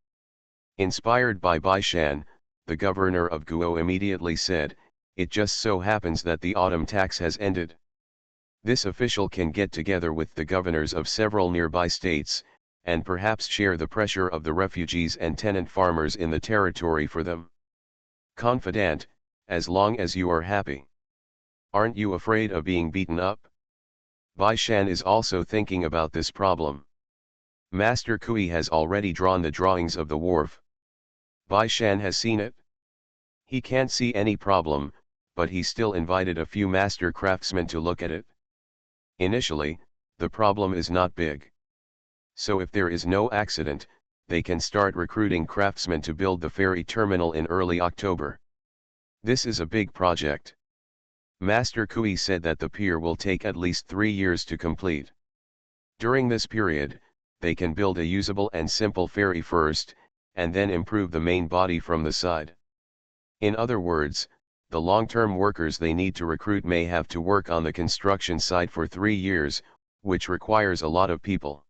Speaker 1: Inspired by Baishan, the governor of Guo immediately said, "It just so happens that the autumn tax has ended. This official can get together with the governors of several nearby states, and perhaps share the pressure of the refugees and tenant farmers in the territory for them. Confident, as long as you are happy. Aren't you afraid of being beaten up?" Baishan is also thinking about this problem. Master Kui has already drawn the drawings of the wharf. Baishan has seen it. He can't see any problem, but he still invited a few master craftsmen to look at it. Initially, the problem is not big. So if there is no accident, they can start recruiting craftsmen to build the ferry terminal in early October. This is a big project. Master Kui said that the pier will take at least 3 years to complete. During this period, they can build a usable and simple ferry first, and then improve the main body from the side. In other words, the long-term workers they need to recruit may have to work on the construction site for 3 years, which requires a lot of people.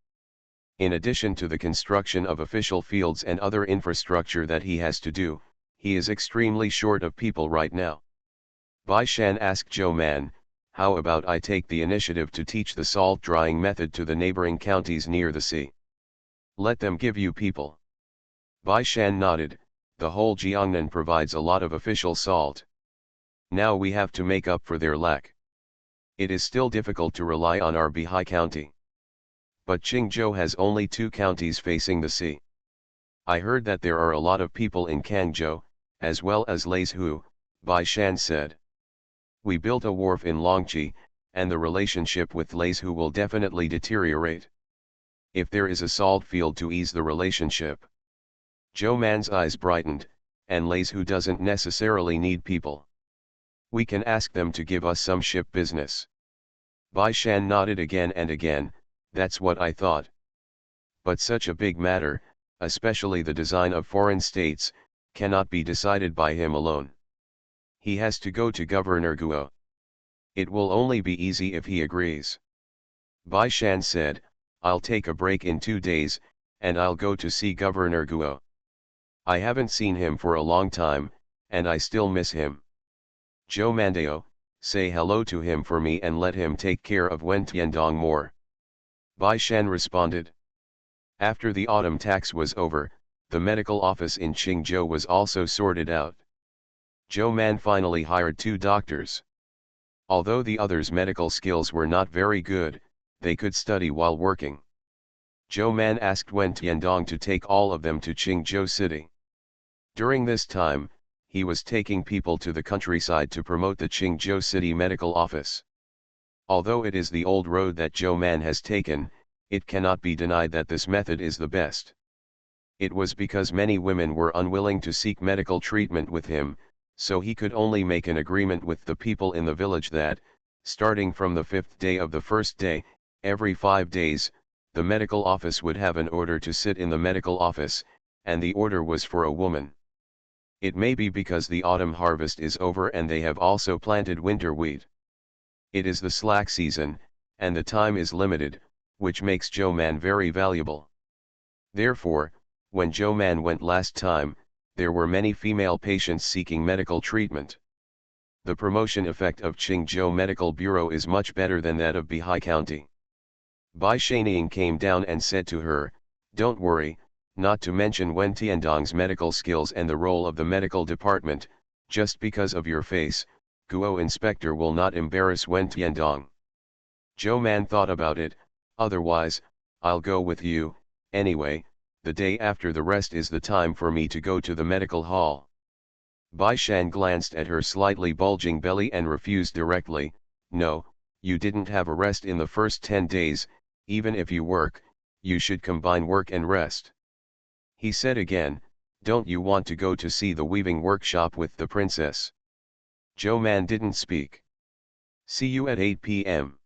Speaker 1: In addition to the construction of official fields and other infrastructure that he has to do, he is extremely short of people right now. Baishan asked Zhou Man, "How about I take the initiative to teach the salt drying method to the neighboring counties near the sea? Let them give you people." Baishan nodded. "The whole Jiangnan provides a lot of official salt. Now we have to make up for their lack. It is still difficult to rely on our Bihai County. But Qingzhou has only 2 counties facing the sea. I heard that there are a lot of people in Kangzhou, as well as Leizhou," Baishan said. "We built a wharf in Longqi, and the relationship with Leizhou will definitely deteriorate. If there is a salt field to ease the relationship." Zhou Man's eyes brightened, "And Leizhou doesn't necessarily need people. We can ask them to give us some ship business." Baishan nodded again and again. "That's what I thought. But such a big matter, especially the design of foreign states, cannot be decided by him alone. He has to go to Governor Guo. It will only be easy if he agrees. Bai Shan said, I'll take a break in 2 days, and I'll go to see Governor Guo. I haven't seen him for a long time, and I still miss him. Zhou Mandao, say hello to him for me and let him take care of Wen Tiandong more. Bai Shan responded. After the autumn tax was over, the medical office in Qingzhou was also sorted out. Zhou Man finally hired 2 doctors. Although the others' medical skills were not very good, they could study while working. Zhou Man asked Wen Tiandong to take all of them to Qingzhou City. During this time, he was taking people to the countryside to promote the Qingzhou City Medical Office. Although it is the old road that Zhou Man has taken, it cannot be denied that this method is the best. It was because many women were unwilling to seek medical treatment with him, so he could only make an agreement with the people in the village that, starting from the 5th day of the first day, every 5 days, the medical office would have an order to sit in the medical office, and the order was for a woman. It may be because the autumn harvest is over and they have also planted winter wheat. It is the slack season, and the time is limited, which makes Zhou Man very valuable. Therefore, when Zhou Man went last time, there were many female patients seeking medical treatment. The promotion effect of Qingzhou Medical Bureau is much better than that of Bihai County. Bai Shanying came down and said to her, don't worry, not to mention Wen Tiandong's medical skills and the role of the medical department, just because of your face, Guo inspector will not embarrass Wen Tiandong. Zhou Man thought about it, otherwise, I'll go with you, anyway, the day after the rest is the time for me to go to the medical hall. Bai Shan glanced at her slightly bulging belly and refused directly, no, you didn't have a rest in the first 10 days, even if you work, you should combine work and rest. He said again, don't you want to go to see the weaving workshop with the princess? Zhou Man didn't speak. See you at 8 p.m.